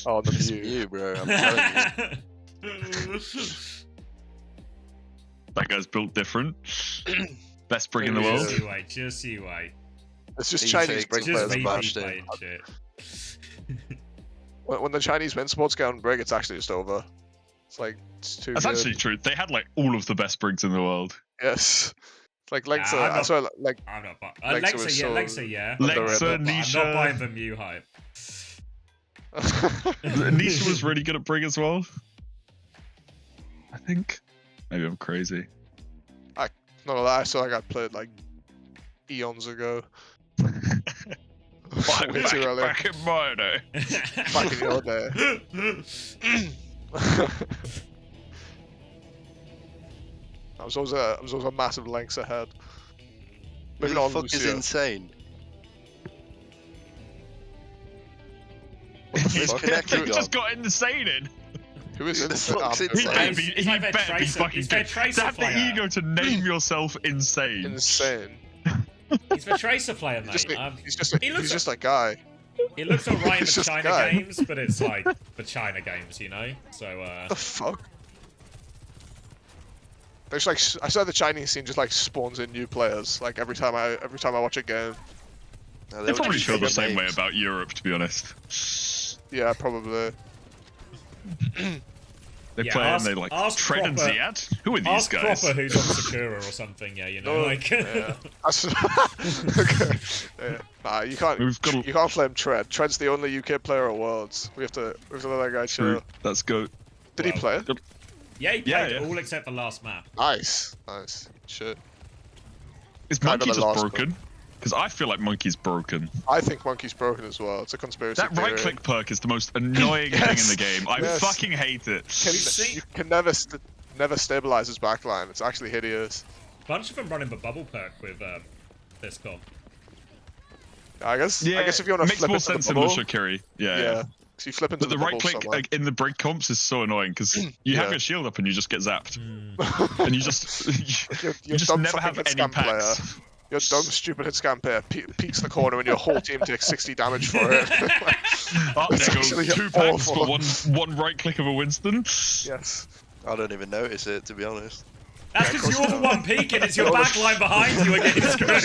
Oh, the It's Mew. you, bro. I'm telling you. That guy's built different. Best brig in the Maybe world. Just you wait, just you wait. It's just He Chinese takes brig it Just players. VP VP Man. match day. playing shit. When the Chinese win sports get on brig, it's actually just over. It's like it's too That's good. actually true. They had like all of the best brigs in the world. Yes. It's like Lexa. I'm I not- swear, like I'm not buying. Lexa Lexa, was yeah, so Lexa, yeah. underrated. Lexa, I'm not Nisha. buying the Mew hype. Nisha was really good at brig as well. I think. Maybe I'm crazy. None of that. I saw like I played like eons ago. Way too early. Back in my day. Back in your day. I was always a massive lengths ahead. Who Maybe the not on fuck is Lucio. insane? What the He's fuck? connected. He just got insane in. Who is Who the insane? fuck's I'm He insane? better He's- be, he's he like their better be tracer- fucking he's their good. tracer To have the player. ego to name yourself insane. insane. He's the Tracer player, He's mate. just, he looks he's just that guy. It looks alright in He's the just a China guy. games, but it's like the China games, you know? So, The fuck? There's like I saw the Chinese scene just like spawns in new players like every time I watch a game. No, They all probably just feel the fake same way names. about Europe, to be honest. Yeah, probably. They Yeah, play ask- and they like ask Tread and proper- Ziad? Who are these ask guys? Proper who's on Sakura or something, yeah, you know? No, like, yeah. Okay. Yeah. Nah, you can't. We've got You can't blame Tread. Tread's the only UK player at Worlds. We have to let that guy True. chill. Let's go. Did he Well, play? yeah, he Yeah, played yeah. all except the last map. Nice. Shit. Is Kind Monkey of the just last broken? Because I feel like Monkey's broken. I think Monkey's broken as well. It's a conspiracy That theory. right click perk is the most annoying thing in Yes. the game. I Yes. fucking hate it. You can never stabilize his backline. It's actually hideous. Bunch of them running the bubble perk with this comp. I guess. Yeah, I guess if you want to makes flip more into the sense in bubble, Lushakiri. Yeah. yeah. Because you flip into But the bubble right click somewhere. in the break comps is so annoying because you have Yeah. your shield up and you just get zapped, Hmm. and you just You're you just dumb never fucking have hit any scam player. packs. Your dumb, stupid hit scam player peeks the corner and your whole team takes 60 damage for it. Oh, It's there actually goes 2 packs awful. for one right click of a Winston. Yes. I don't even notice it, to be honest. That's Yeah, of because course you're the not. one peeking, it's your You're the- backline behind you are getting screwed.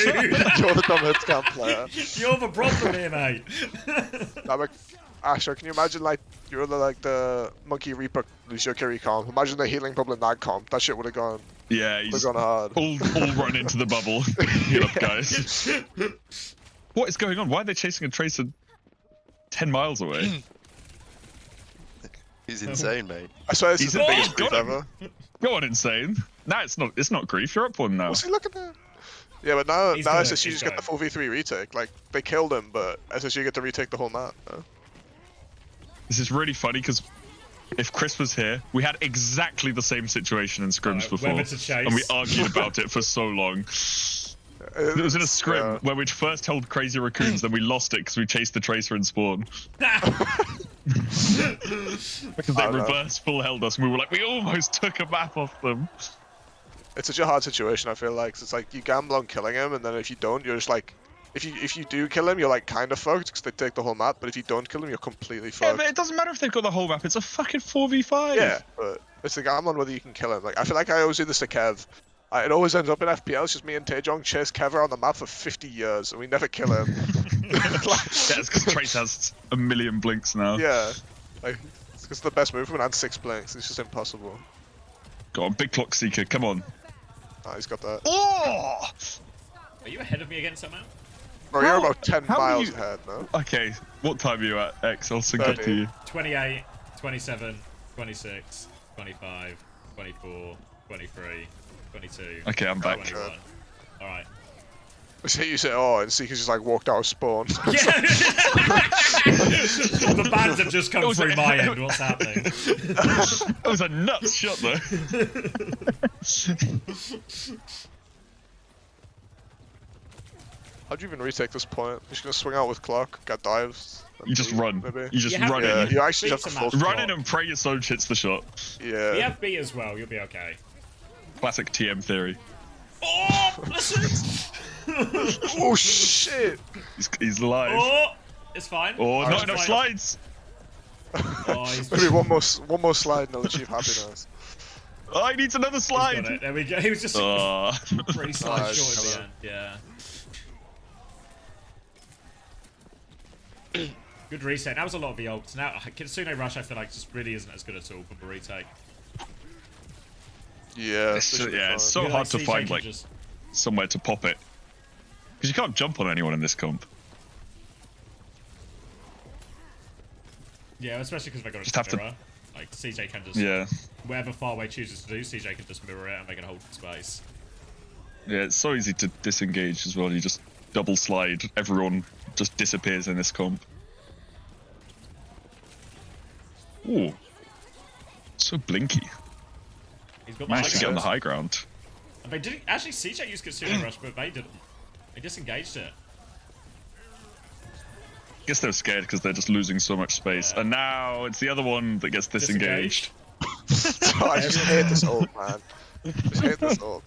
You're the dumb hit scam player. You're the problem here, mate. Nah, but, Asher, can you imagine like you're the Monkey Reaper Lucio Kiri comp? Imagine the healing problem in that comp. That shit would have gone Yeah, he's gone hard. all run into the bubble. Heal up, guys. What is going on? Why are they chasing a Tracer 10 miles away? He's insane, mate. I swear this He's is the a- biggest he's grief got him. ever. Go on, insane. Nah, it's not grief. You're up one now. What's he looking at? Yeah, but now He's now good, SSU he's just get the good. full V3 retake. Like they killed him, but SSU get to retake the whole map. No? This is really funny because if Chris was here, we had exactly the same situation in scrims before, whether to chase. and we argued about it for so long. It was in a scrim Yeah. where we'd first held Crazy Raccoons, then we lost it because we chased the Tracer in spawn. Because they I don't know. reverse full held us, and we were like, we almost took a map off them. It's such a hard situation. I feel like 'cause it's like you gamble on killing him, and then if you don't, you're just like if you do kill him, you're like kind of fucked because they take the whole map. But if you don't kill him, you're completely Yeah, fucked. but it doesn't matter if they've got the whole map. It's a fucking 4v5. Yeah, but it's the gamble on whether you can kill him. Like I feel like I always do this to Kev. It always ends up in FPL. It's just me and Taejong chase Kev around the map for 50 years and we never kill him. That's because Trace has a million blinks now. Yeah, like it's the best movement and 6 blinks. It's just impossible. Go on, big clock seeker. Come on. Ah, he's got that. Oh! Are you ahead of me again somehow? Bro, you're about 10 how are miles you- ahead, no? Okay, what time are you at, X? I'll sync up to 30. you. 28, 27, 26, 25, 24, 23, 22. Okay, I'm back. 21. Alright. So you say, oh, and Seeker's just like walked out of spawn. Yeah! The bands have just come through my end. What's happening? That was a nuts shot, though. How'd you even retake this point? You're just gonna swing out with clock, get dives. and You just beat, run. Maybe. You just You have run to- Yeah, in. you actually have Beat to some full out. Run in and pray your Soch hits the shot. Yeah. We have B as well. You'll be okay. Classic TM theory. Oh! Listen! Oh shit! He's live. Oh! It's fine. Oh, Alright, not enough fine. slides. Oh, he's Maybe one more slide and I'll achieve happiness. Oh, he needs another got slide. it. There we go. He was just Oh. pretty slide Nice. short at the Hello. end. Yeah. Good reset. That was a lot of the ults. Now, Kitsune Rush, I feel like, just really isn't as good at all for the retake. Yeah. It's this so- should be yeah, fine. it's so I feel hard to CJ find can like just- somewhere to pop it. Because you can't jump on anyone in this comp. Yeah, especially because they've got Just a have to- mirror. Like, CJ can just... Yeah. Whatever Farway chooses to do, CJ can just mirror it and they can hold space. Yeah, it's so easy to disengage as well. You just double slide. Everyone just disappears in this comp. Ooh. So blinky. He's got Managed to get on the high high ground. ground. And they didn't... Actually, CJ used Kitsune Rush, but they didn't. They disengaged it. I guess they're scared because they're just losing so much space. Yeah. And now it's the other one that gets disengaged. I just hate this ult, man. Just hate this ult.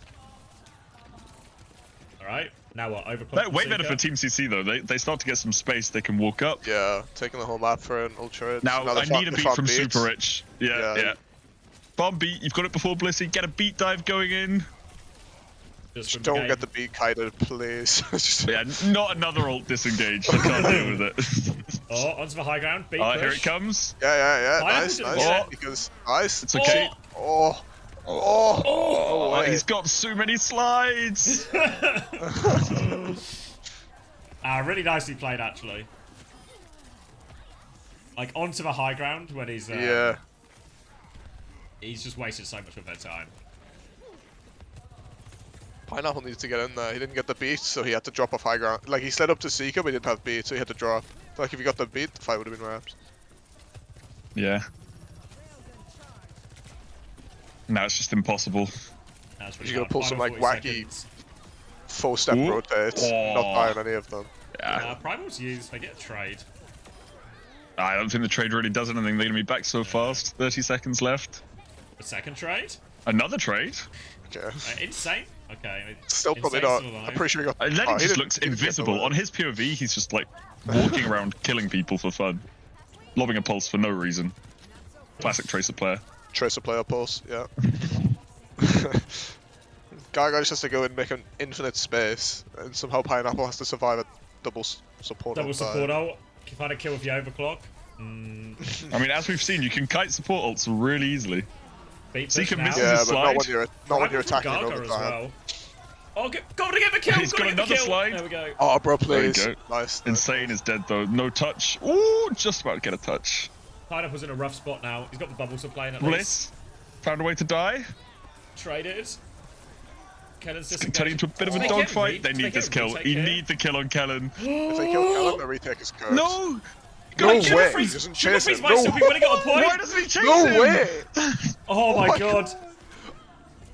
Alright, now what? Overclock They're from way better Seeker? for Team CC though. They start to get some space. They can walk up. Yeah, taking the whole map for an ultra. Now the I farm- need a the beat farm from beats. Super Rich. Yeah, Yeah. yeah. Bomb beat. You've got it before Blissey. Get a beat dive going in. Just Just from don't game. get the beat kited, please. Just- Yeah, not another ult disengaged. I can't deal with it. Oh, onto the high ground. Beat Oh, push. here it comes. Yeah. Pineapple Nice, didn't nice. get it. Because nice. It's okay. Oh. Oh, way. he's got so many slides. Really nicely played, actually. Like, onto the high ground when he's... Yeah. He's just wasted so much of their time. Pineapple needs to get in there. He didn't get the beat, so he had to drop off high ground. Like, he slid up to Seeker, but he didn't have beat, so he had to drop. Like, if he got the beat, the fight would have been wrapped. Yeah. Now it's just impossible. That's He's gonna pull some, Final like, 40 wacky- seconds. Full step Ooh. rotates. Oh. Not dying any of them. Yeah. Primal's used. They get a trade. I don't think the trade really does anything. They're gonna be back so fast. 30 seconds left. A second trade? Another trade. Okay. Insane? Okay. Still probably Insane's not. still alive. I'm pretty sure he got. Lenny oh, he just didn't- looks he didn't get the invisible. win. On his POV, he's just like walking around killing people for fun. Lobbing a pulse for no reason. Classic Tracer player. Tracer player pulse, yeah. Gaga just has to go and make an infinite space, and somehow Pineapple has to survive a double support. Double ult dive. support ult. Can find a kill with the overclock. I mean, as we've seen, you can kite support ults really easily. Beat So you push can now. miss Yeah, his but not slide. when you're Primal attacking from all Gaga the as time. well. Oh, got to get the kill. He's Gotta got get the another kill. slide. There we go. Oh, bro, There we please. go. Nice. Insane is dead though. No touch. Ooh, just about to get a touch. Pineapple's in a rough spot now. He's got the bubble supply in at least. Bliss found a way to die. Traded. Kellen's It's turning into a bit of a Did they get dogfight. re- They did need they this get kill. retake You here? need the kill on Kellen. If they kill Kellen, the retake is cursed. No! No Sugar way. Freeze- He doesn't Sugar chase Freeze him. might No still be winning at a point. Why doesn't he chase No him? way! Oh my my god.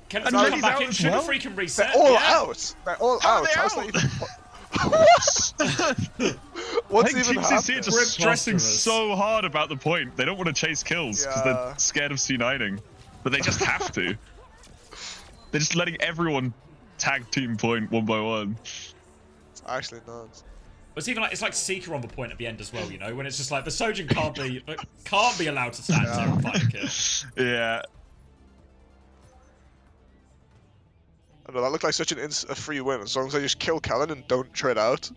Kellen's And gonna come Lenny's back out in. as Sugar well? Free can They're reset. all yeah. out. They're all How are out. they How's out? that even... What's I think even Team CC are happening? just stressing Preposterous. so hard about the point. They don't want to chase kills because Yeah. they're scared of C9ing. But they just have to. They're just letting everyone tag team point one by one. Actually not. It's even like it's like Seeker on the point at the end as well, you know, when it's just like the Sojin can't be allowed to stand there and fight a kill. Yeah. I know, that looked like such a free win as long as they just kill Kellen and don't trade out.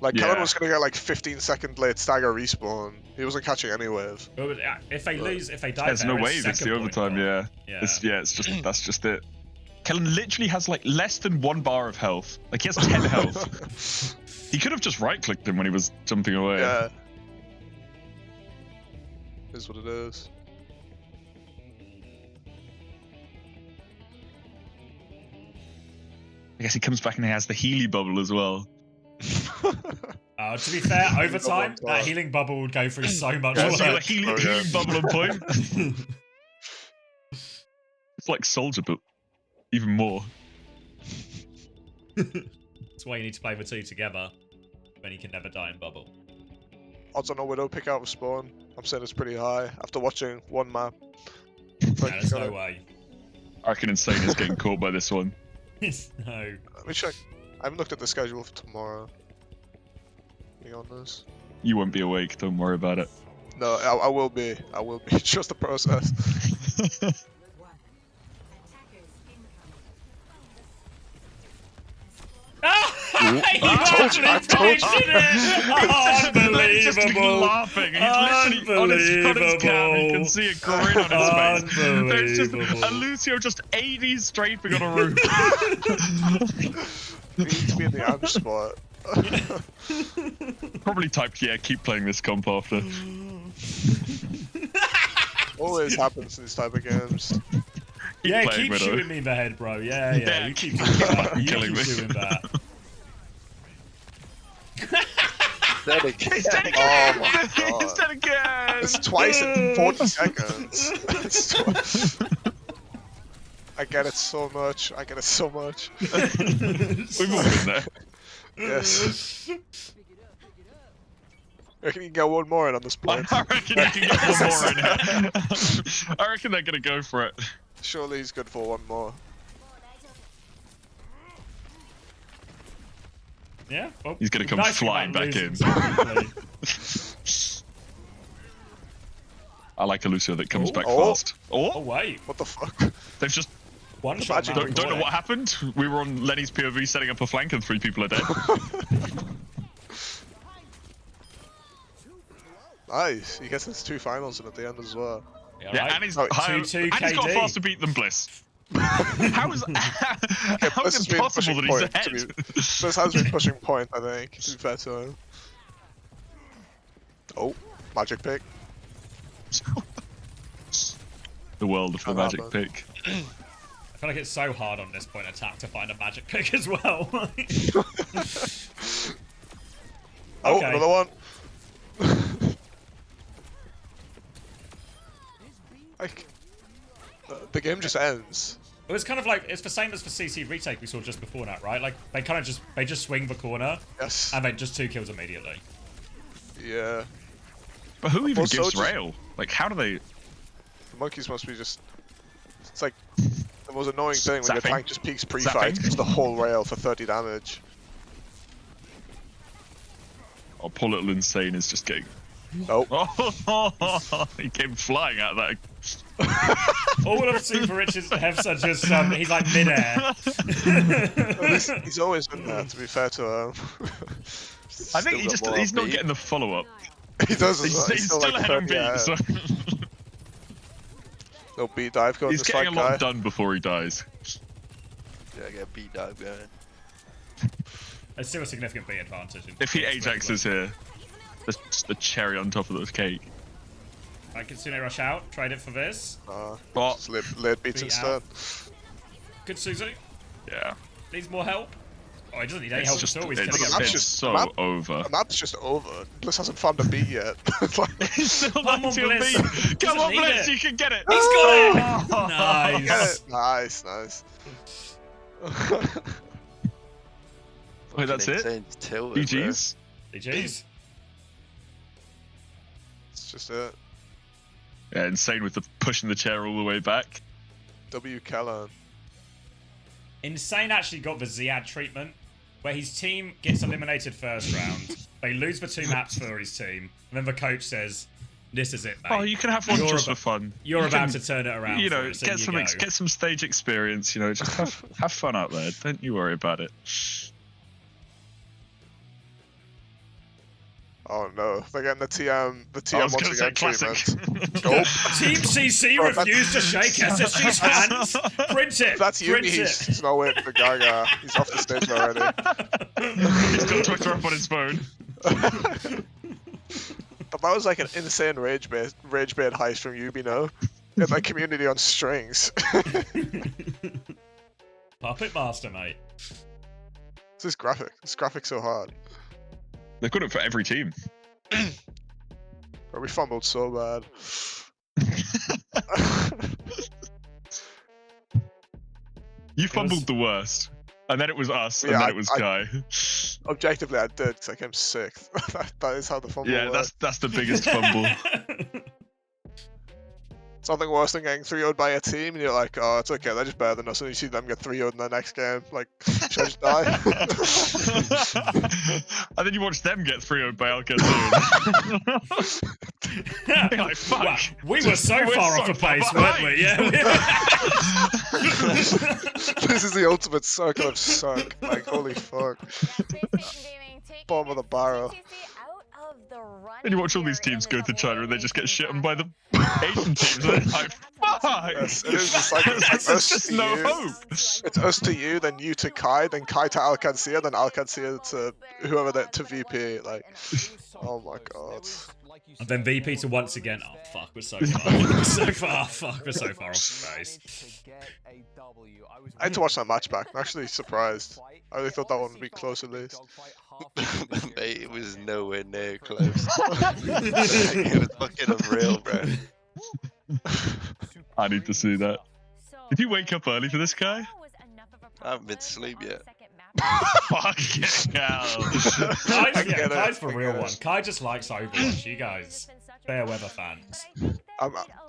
Like, Yeah. Kellen was going to get like 15-second late stagger respawn. He wasn't catching any wave. But if they lose, if they die, There's no there, wave. It's the second point overtime. gone. Yeah. Yeah. It's just that's just it. Kellen literally has like less than 1 bar of health. Like he has 10 health. He could have just right-clicked him when he was jumping away. Yeah. Is what it is. I guess he comes back and he has the Healy bubble as well. To be fair, overtime, that healing bubble would go through so much Yeah, So work. a healing bubble on point. It's like Soldier, but even more. That's why you need to play the two together, then you can never die in bubble. Odds on a Widow pick out of spawn. I'm saying it's pretty high after watching one map. No, there's no way. I reckon Insane is getting caught by this one. No. Let me check. I haven't looked at the schedule for tomorrow. Be honest. You won't be awake, don't worry about it. No, I will be. I will be. Just the process. I told you. Lenny's just Unbelievable. laughing. He's literally on his cam. You can see a grin on his face. There's just a Lucio just 80s strafing on a roof. We need to be in the ambush spot. Probably typed, yeah, keep playing this comp after. Always happens in these type of games. Yeah, playing keep Widow. shooting me in the head, bro. Yeah, yeah. Yeah, You keep doing that. You killing keep me. doing that. Dead again. He's dead Oh again! my He's god. dead again! It's twice in 40 seconds. I get it so much. I get it so much. We've all been there. Yes. I reckon you can get one more in on this I point. reckon you can get one more in here. I reckon they're gonna go for it. Surely he's good for one more. Yeah. Well, He's gonna come nice thing flying about back losing in. so quickly. I like a Lucio that comes Oh. back Oh. fast. Oh Oh, wait. What the fuck? they've just One shot. magic man, don't know boy. what happened. We were on Lenny's POV setting up a flank and 3 people are dead. Nice. He gets his 2 finals in at the end as well. Yeah, Yeah, right. and he's, Oh, higher, 2-2 and he's got KD. faster beat than Bliss. How is how Bliss is has it been possible that pushing he's point, to ahead? Bliss has been pushing point, I think, to be fair to him. Oh, magic pick. The world of the Can't magic happen. pick. I feel like it's so hard on this point attack to find a magic pick as well. Oh, Okay. another one. Like, the game just ends. It was kind of like it's the same as the CC retake we saw just before that, right? Like they kind of just swing the corner Yes. and then just 2 kills immediately. Yeah. But who even Also gives just- rail? Like, how do they? The monkeys must be just. It's like the most annoying thing when your Zapping. tank just peeks pre-fight, Zapping. gets the whole rail for 30 damage. Oh, poor little Insane is just getting. Nope. Oh, he came flying out of that. All of Super Rich's hefs are just he's like midair. He's always been there, to be fair to him. I think he's not getting the follow up. He does as well. He's still like ahead on 30 beat. ahead. So No B dive code he's this getting a fight, lot guy. done before he dies. Yeah, I get beat dive going. There's still a significant B advantage. If he Ajaxes here, that's just the cherry on top of the cake. I can Sune rush out. Trade it for this. Oh, Just late beats Beat instead. out. Good Suzu. yeah. Needs more help. Oh, he doesn't need any It's help just, at all. He's it's, killing That's it's everyone. just- so map- over. The map's just over. Bliss hasn't found a B yet. It's like, He's still Come on, 90 on Bliss. beat. Come Doesn't on, need Bliss, it. you can get it. He's got it. Oh. Nice. nice, nice. Wait, that's it? Insane's tilted, bro. GG's. GG's. It's just it. Yeah, Insane with the pushing the chair all the way back. W Callan. Insane actually got the Ziad treatment where his team gets eliminated first round. They lose the 2 maps for his team, and then the coach says, "This is it, mate. Oh, you can have one just for fun. You're You about can, to turn it around. You know, for us, get in some you go." get some stage experience. You know, just have fun out there. Don't you worry about it. Oh no, they're getting the TM I was once gonna say again classic. treatment. Gulp. Team CC Bro, refused to shake SSG's hands. Print it. That's Print Yugi. it. He's not waiting for Gaga. He's off the stage already. He's got Twitter up on his phone. But that was like an insane rage bait heist from Yubi, no? Get that community on strings. Puppet Master, mate. This graphic. This graphic's so hard. They've got it for every team. Bro, we fumbled so bad. You fumbled the worst. And then it was us, and Yeah, then it was Kai. Objectively, I did, because I came 6th. That is how the fumble Yeah, works. that's the biggest fumble. It's nothing worse than getting 3-0'd by a team, and you're like, oh, it's okay, they're just better than us, and you see them get 3-0'd in the next game. Like, should I just die? And then you watch them get 3-0'd by Alcazar. You're like, fuck. Wow, we were so We're far so off the far pace, weren't we? behind. Yeah. This is the ultimate circle of suck. Like, holy fuck. Bottom of the barrel. And you watch all these teams go to China and they just get shit on by the Asian teams. And they're like, fuck! Yes, it is just like, it's like There's us just to no you. hope. It's us to you, then you to Kai, then Kai to Alcancia, then Alcancia to whoever that to VP. Like, oh my god. And then VP to once again. Oh fuck, we're so far. So far. Fuck, we're so far off the pace. I had to watch that match back. I'm actually surprised. I really thought that one would be close at least. Mate, it was nowhere near close. It was fucking unreal, bro. I need to see that. Did you wake up early for this guy? I haven't been to sleep yet. Fucking hell. Kai's the real one. Kai just likes Overwatch. You guys, fair weather fans.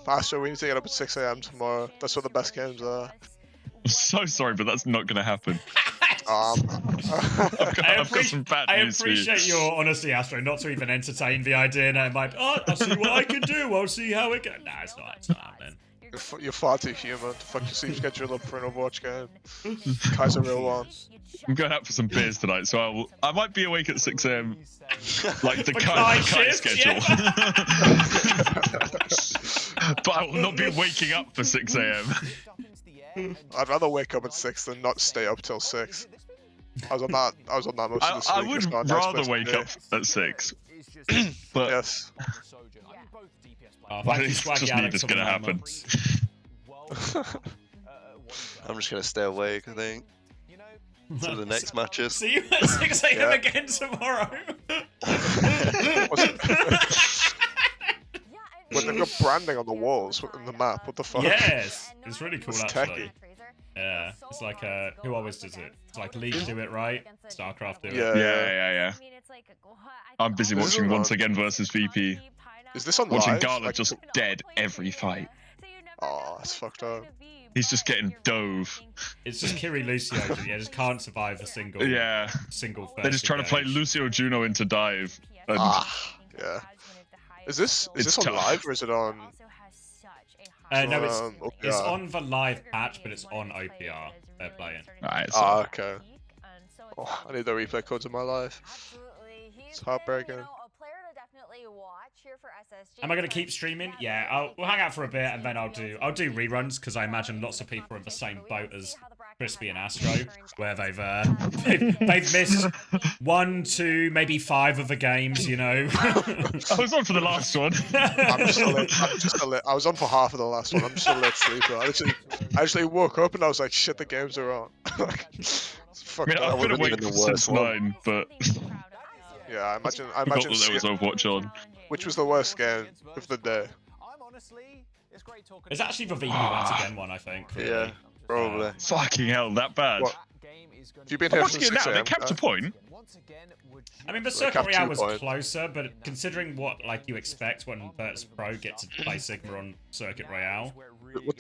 Astro, we need to get up at 6 AM tomorrow. That's what the best games are. I'm so sorry, but that's not going to happen. Um, I've got some bad I news for you. appreciate your honesty, Astro, not to even entertain the idea. And I'm like, oh, I'll see what I can do. I'll see how it goes. Nah, it's not happening. you're far too human to fuck your sleep schedule up for an Overwatch game. Kai's a real one. I'm going out for some beers tonight, so I might be awake at 6 AM, like the For Kai Kai shift, schedule. yeah. But I will not be waking up for 6 AM. I'd rather wake up at 6 than not stay up till 6. I was on that most of this I week. would It's not a nice rather place to wake be. up at 6. But Yes. Oh, Well, thank you, it's Swaggy just Alex, neither for gonna the happen. moments. I'm just gonna stay awake, I think, till the next matches. See you at 6 AM Yeah. again tomorrow. When they've got branding on the walls in the map, what the fuck? Yes, it's really cool It's actually. techie. Yeah, it's like who always does it? It's like League do it right, StarCraft do it. Yeah. yeah. I'm busy This is watching on- once again versus VP. Is this on Watching live? Gala Like, just dead every fight. Oh, that's fucked up. He's just getting dove. It's just Kiri Lucio, yeah, just can't survive a single Yeah. single They're just trying to play engage. Lucio Juno into dive. And Yeah. Is this It's on tough. live or is it on? No, OPR? it's on the live patch, but it's on OPR. They're playing. Alright, Ah, so okay. Oh, I need the replay codes in my life. It's heartbreaking. Am I gonna keep streaming? Yeah, we'll hang out for a bit and then I'll do reruns because I imagine lots of people are in the same boat as Crispy and Astro, where they've missed 1, 2, maybe 5 of the games. You know. I was on for the last one. I'm just a lit. I was on for half of the last one. I'm just a lit sleeper. I actually woke up and I was like, shit, the games are on. It's I fucked mean, up. I've been would've awake been the since worst one. 9, but Yeah, I imagine I forgot that there was Overwatch on. which was the worst game of the day. It's actually the VP once again one, I think. Really. Yeah, probably. Fucking hell, that bad. What? Have you been I'm here watching since it now, 6 they AM? kept a point. I mean, the They Circuit have Royale 2 was points. closer, but considering what you expect when Virtus Pro get to play Sigma on Circuit Royale, What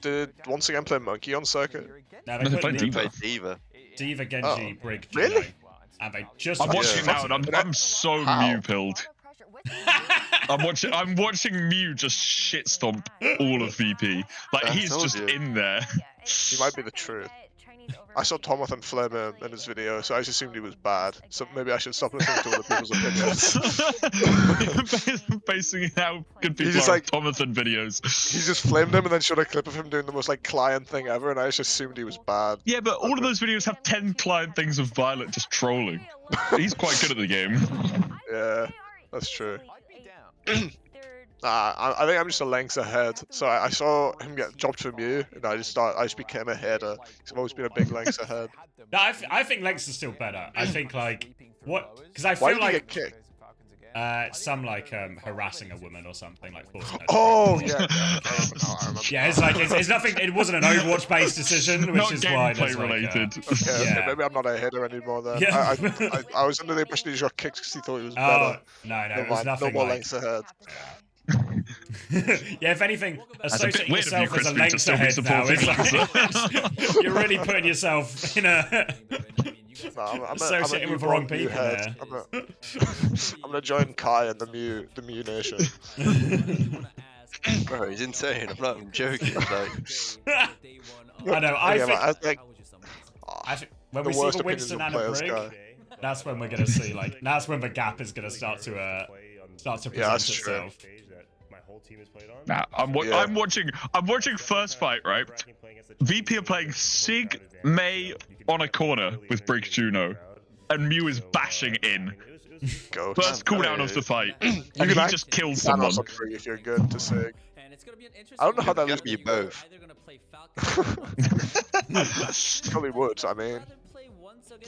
did once again play Monkey on Circuit? now No, they they played put Diva. Played Diva. Diva, Genji, Oh. Brig, Really? Juno. And they just I'm fucking watching it now, and I'm so How? Mew pilled. I'm watching Mew just shit stomp all of VP. Like I he's told just you. in there. He might be the truth. I saw Tomathan flame him in his video, so I just assumed he was bad. So maybe I should stop listening to other people's opinions. Basing how good people just are like- on Tomathan videos. He just flamed him and then showed a clip of him doing the most like client thing ever, and I just assumed he was bad. Yeah, but all of those videos have 10 client things of Violet just trolling. He's quite good at the game. Yeah, that's true. I think I'm just a length ahead. So I saw him get dropped for Mew, and I just became a hater. I've always been a big length ahead. No, I think Lex is still better. I think like what? Because I Why feel did he like get kicked? some like harassing a woman or something like forcing her to Oh break. yeah, I remember now. I remember. Yeah, it's like it's nothing. It wasn't an Overwatch based decision, which Not is why there's gameplay like, related. Okay, Yeah. maybe I'm not a hater anymore then. Yeah. I was under the impression he just got kicked because he thought he was Oh better. no, it Never was mind, no nothing more like. lengths ahead. Yeah, if anything, a bit associate weird of you, yourself as a Crispy, to length still be ahead now. supporting It's like, you're really putting yourself in a. No, I'm Associating a with the wrong Mew people head. there. I'm gonna join Kai and the Mew Nation. Bro, he's insane. I'm not even joking. Like, I know. I Yeah, think. but I think I think when the we see worst the opinions Winston of and a players, Brig, Kai. that's when we're gonna see like that's when the gap is gonna start to present Yeah, that's true. itself. Nah, I'm watching first fight, right? VP are playing Sig May on a corner with Brig Juno, and Mew is bashing in. Go. First cooldown of the fight, and can he act- just kills You can someone. also free if you're good to Sig. I don't know how that you leaves you both. Probably would. I mean,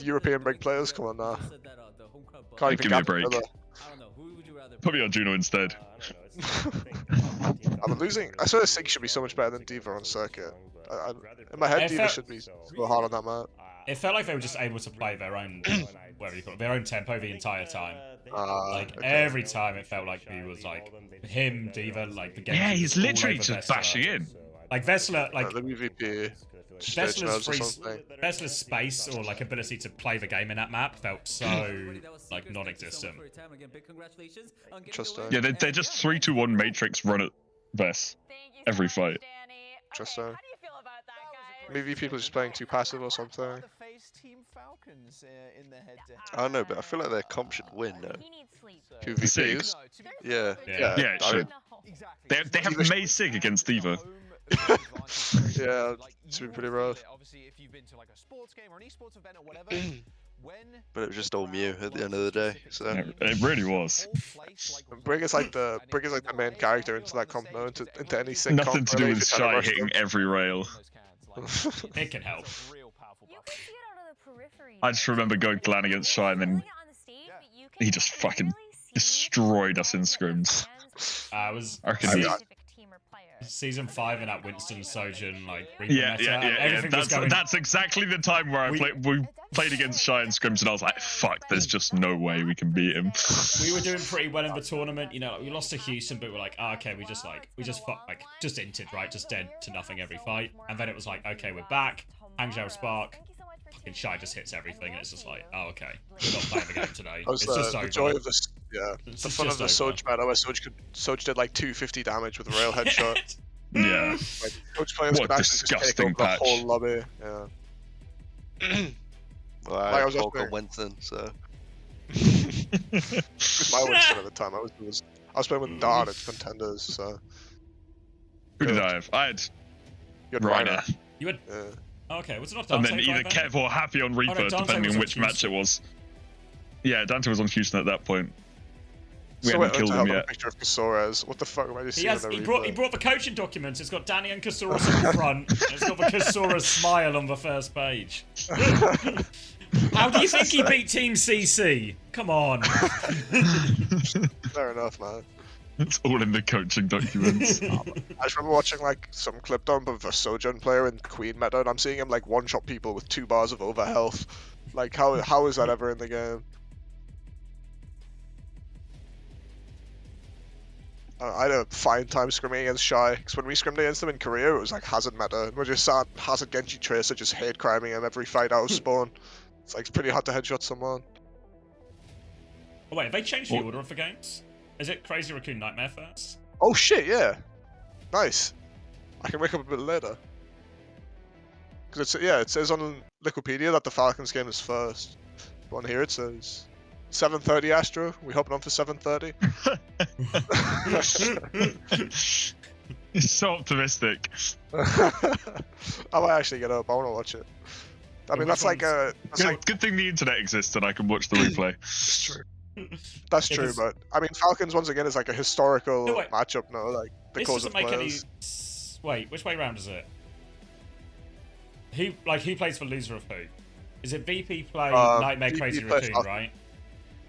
European big players, come on now. Can't even Give me a gap break. together. Put me on Juno instead. I'm losing. I swear Sig should be so much better than Diva on circuit. In my head, I Diva felt- should be so hard on that map. It felt like they were just able to play their own, whatever you call it, their own tempo the entire time. Like Okay. every time, it felt like he was like him, Diva, like the game. Yeah, was he's all literally over just Vessler. bashing in. Like Vessler, like The MVP. Stage Vessler's nodes or free, something. Vessler's space or like ability to play the game in that map felt so like non-existent. Interesting. Yeah, they're just 3-2-1 Matrix run at Vess every fight. Interesting. Maybe people are just playing too passive or something. I don't know, but I feel like their comp should win, no? Two Sig. VPs. Yeah. Yeah. Yeah, it should. They have May Sig against Diva. Yeah, it's been pretty rough. But it was just all Mew at the end of the day, so. Yeah, it really was. And Brig is like the main character into that comp, no? Into any sync Nothing comp, to do really, with to kinda Shy rush hitting them. every rail. It can help. I just remember going Glan against Shy, and then he just fucking destroyed us in scrims. I was I reckon he- season 5 in that Winston Sojourn like Yeah, meta, and everything was going. That's exactly the time where we played against Shy in scrims, and I was like, fuck, there's just no way we can beat him. We were doing pretty well in the tournament, you know. Like, we lost to Houston, but we're like, oh, okay, we just just inted, right, just dead to nothing every fight, and then it was like, okay, we're back. Hangzhou Spark, fucking Shy just hits everything, and it's just like, oh, okay, we're not playing the game today. That was It's just the over. joy of this. Yeah, It's the fun of just the over. Soj meta where Soj did like 250 damage with a rail headshot. Yeah. Like, Soj players What could actually just take disgusting over patch. the whole lobby. Yeah. Well, Like, I I had was just Volk on saying- Winston, so. It was my Winston at the time. I was playing with Dart at contenders, so Who did I have? I had you had Reiner. Reiner. You had Yeah. okay. Was it not And Dante? then either right then? Kev or Happy on Reaper, Dante depending was on on which match it Houston. was. Yeah, Dante was on Houston at that point. We So hadn't wait, killed I him have a yet. picture of Kasores. What the fuck am I just He seeing has. on the He replay? brought the coaching documents. It's got Danny and Kasaurus on the front. And it's got the Kasaurus smile on the first page. How do you think he beat Team CC? Come on. Fair enough, man. It's all in the coaching documents. I just remember watching like some clip dump of a Sojourn player in Queen meta, and I'm seeing him like one-shot people with 2 bars of over health. Like how is that ever in the game? I had a fine time scrimming against Shy, because when we scrimmed against them in Korea, it was like Hazard meta, and we're just sat Hazard Genji Tracer just hate criming him every fight out of spawn. It's like it's pretty hard to headshot someone. Oh, wait, have they changed the What? order of the games? Is it Crazy Raccoon Nightmare first? Oh shit, yeah. Nice. I can wake up a bit later. Because it says on Wikipedia that the Falcons game is first. But on here it says 7:30 Astro. We hopping on for 7:30. It's so optimistic. I might actually get up. I want to watch it. I mean, Which that's like one's- a. That's like Good thing the internet exists and I can watch the replay. That's true. That's Yeah, true, 'cause- but I mean, Falcons once again is like a historical No, wait. matchup. No, like the This cause doesn't of make players. any. Wait, which way round is it? Who plays for loser of who? Is it VP play Nightmare VP Crazy plays Raccoon, Falcon. right?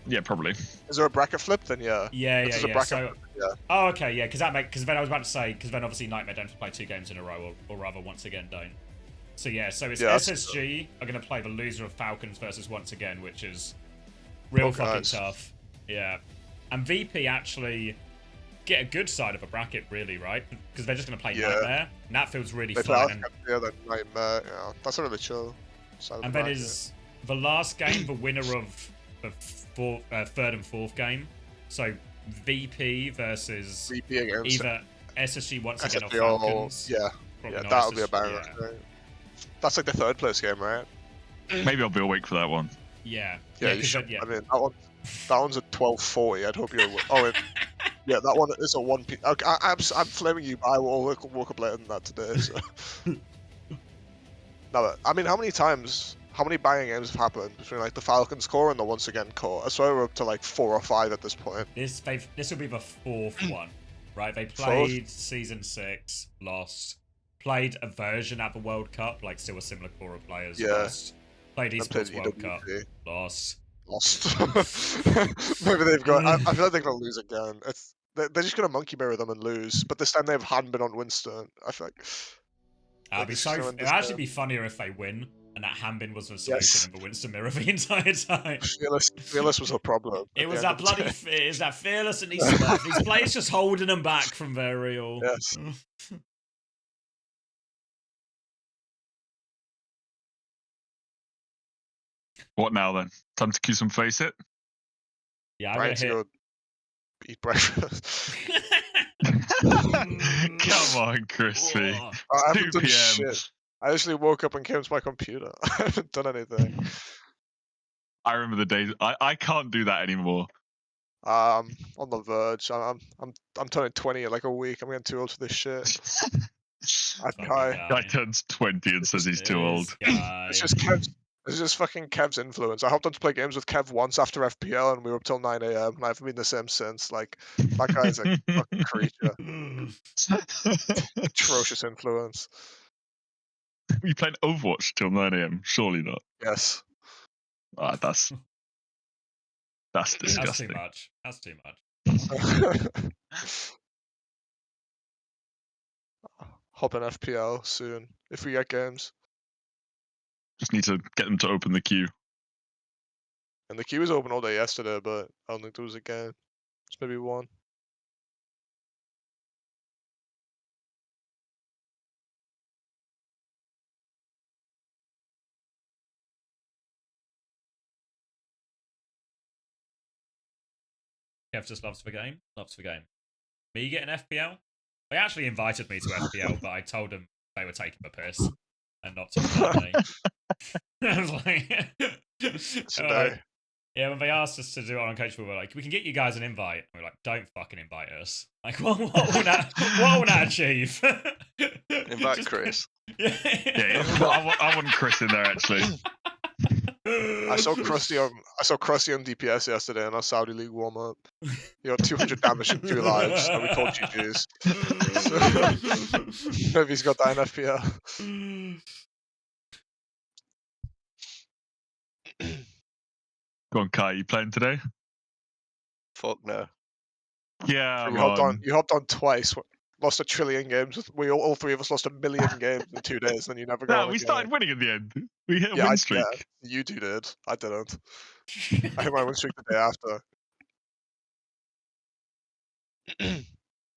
Yeah, probably. Is there a bracket flip? Then yeah. Yeah, This is a yeah. bracket So, flip, yeah. oh, okay, yeah, because then I was about to say, because then obviously Nightmare don't have to play 2 games in a row, or rather once again don't. So yeah, so it's Yeah, that's- SSG are going to play the loser of Falcons versus once again, which is real Oh, fucking guys. tough. Yeah, and VP actually get a good side of a bracket, really, right? Because they're just going to play Yeah. Nightmare, and that feels really They play fun. Alpha yeah, then Nightmare. Yeah, that's a really chill side of And the then bracket. is the last game the winner of the third and fourth game. So VP versus VP against either SSG once again or SSG or Falcons. yeah, Probably yeah, not that'll be a SSG, banger. Yeah, That's like the third place game, right? Maybe I'll be awake for that one. yeah. Yeah, you 'cause should. then- yeah. I mean, that one's at 12:40. I'd hope you're. Yeah, that one is at 1 p. Okay, I'm flaming you, but I will woke up later than that today. So. No, but, I mean, how many banging games have happened between like the Falcons core and the once again core? I swear we're up to like 4 or 5 at this point. This will be the fourth one, right? They Fourth? played season 6, lost. Played a version at the World Cup, like still a similar core of players. Yeah. Lost. Played And played Esports World Cup, EWP. lost. Lost. Maybe they've got. I feel like they're gonna lose again. They're just gonna monkey mirror them and lose. But this time they have Hanbin on Winston. I feel like. It'd it's just gonna it'd actually be funnier if they win, and that Hanbin was the solution Yes. and the Winston mirror the entire time. Fearless was a problem. It at was the that end of the bloody, day. it was that Fearless and these Smurfs. These players just holding them back from their real. Yes. What now then? Time to cue some face it? Yeah, I'm Brian gonna to hit. go eat breakfast. Come on, Crispy. Whoa. I 2 haven't done p.m. shit. I actually woke up and came to my computer. I haven't done anything. I remember the days. I can't do that anymore. On the verge. I'm turning 20 in like a week. I'm getting too old for this shit. I'm Fucking high. Guy turns 20 and says he's too old. This guy. It's just Kev's. It's just fucking Kev's influence. I hopped on to play games with Kev once after FPL, and we were up till 9 a.m. and I haven't been the same since. Like that guy's a fucking creature. Atrocious influence. You playing Overwatch till 9 a.m? Surely not. Yes. That's That's too disgusting. much. That's too much. Hop in FPL soon if we get games. Just need to get them to open the queue. And the queue was open all day yesterday, but I don't think there was a game. It's maybe one. Kev just loves the game. Loves the game. Me getting FPL? They actually invited me to FPL, but I told them they were taking the piss and not to invite me. I was like, Today. yeah, when they asked us to do it on Coach, we were like, we can get you guys an invite. We were like, don't fucking invite us. Like, what will that achieve? Invite Just- Chris. Yeah. Yeah, I want Chris in there actually. I saw Krusty on DPS yesterday in our Saudi League warm up. He got 200 damage in 2 lives, so we called GG's. Maybe he's got that in FPL. Go on, Kai. You playing today? Fuck no. Yeah, You hopped on twice. Lost 1 trillion games. All 3 of us lost 1 million games in 2 days. Then you never go. No, on we again. started winning in the end. We hit a Yeah, win streak. You 2 did. I didn't. I hit my win streak the day after.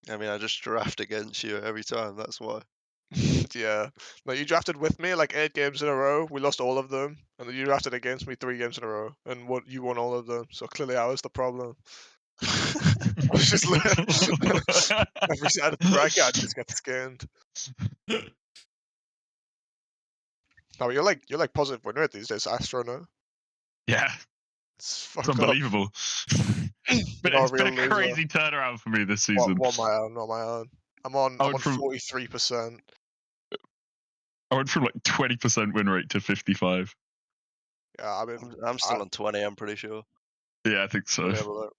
I mean, I just draft against you every time. That's why. Yeah. No, you drafted with me like 8 games in a row. We lost all of them, and then you drafted against me 3 games in a row, and you won all of them. So clearly, I was the problem. I was just every side of the bracket, I just get skinned. No, you're like positive win rate these days, Astro. No, Yeah, it's it's fucked up. unbelievable. But You're it's a been real a loser. crazy turnaround for me this season. What my own, not my own. I'm on I went from 43%. I went from like 20% win rate to 55. Yeah, I mean, I'm still on 20. I'm pretty sure. Yeah, I think so. let me have a look.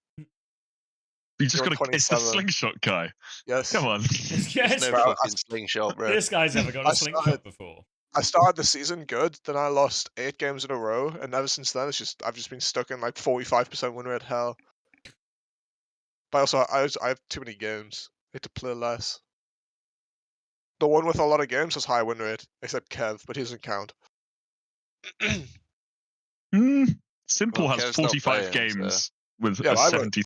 You just You're on got to. It's the 27. slingshot guy. Yes. Come on. This There's guy's, no Bro, fucking slingshot, bro. this guy's never got I a slingshot started- before. I started the season good, then I lost 8 games in a row, and ever since then, I've just been stuck in like 45% win rate hell. But also, I have too many games. I need to play less. The one with a lot of games has high win rate, except Kev, but he doesn't count. Simple Well, has Kev's not 45 playing, so- games with Yeah, a but I would- 70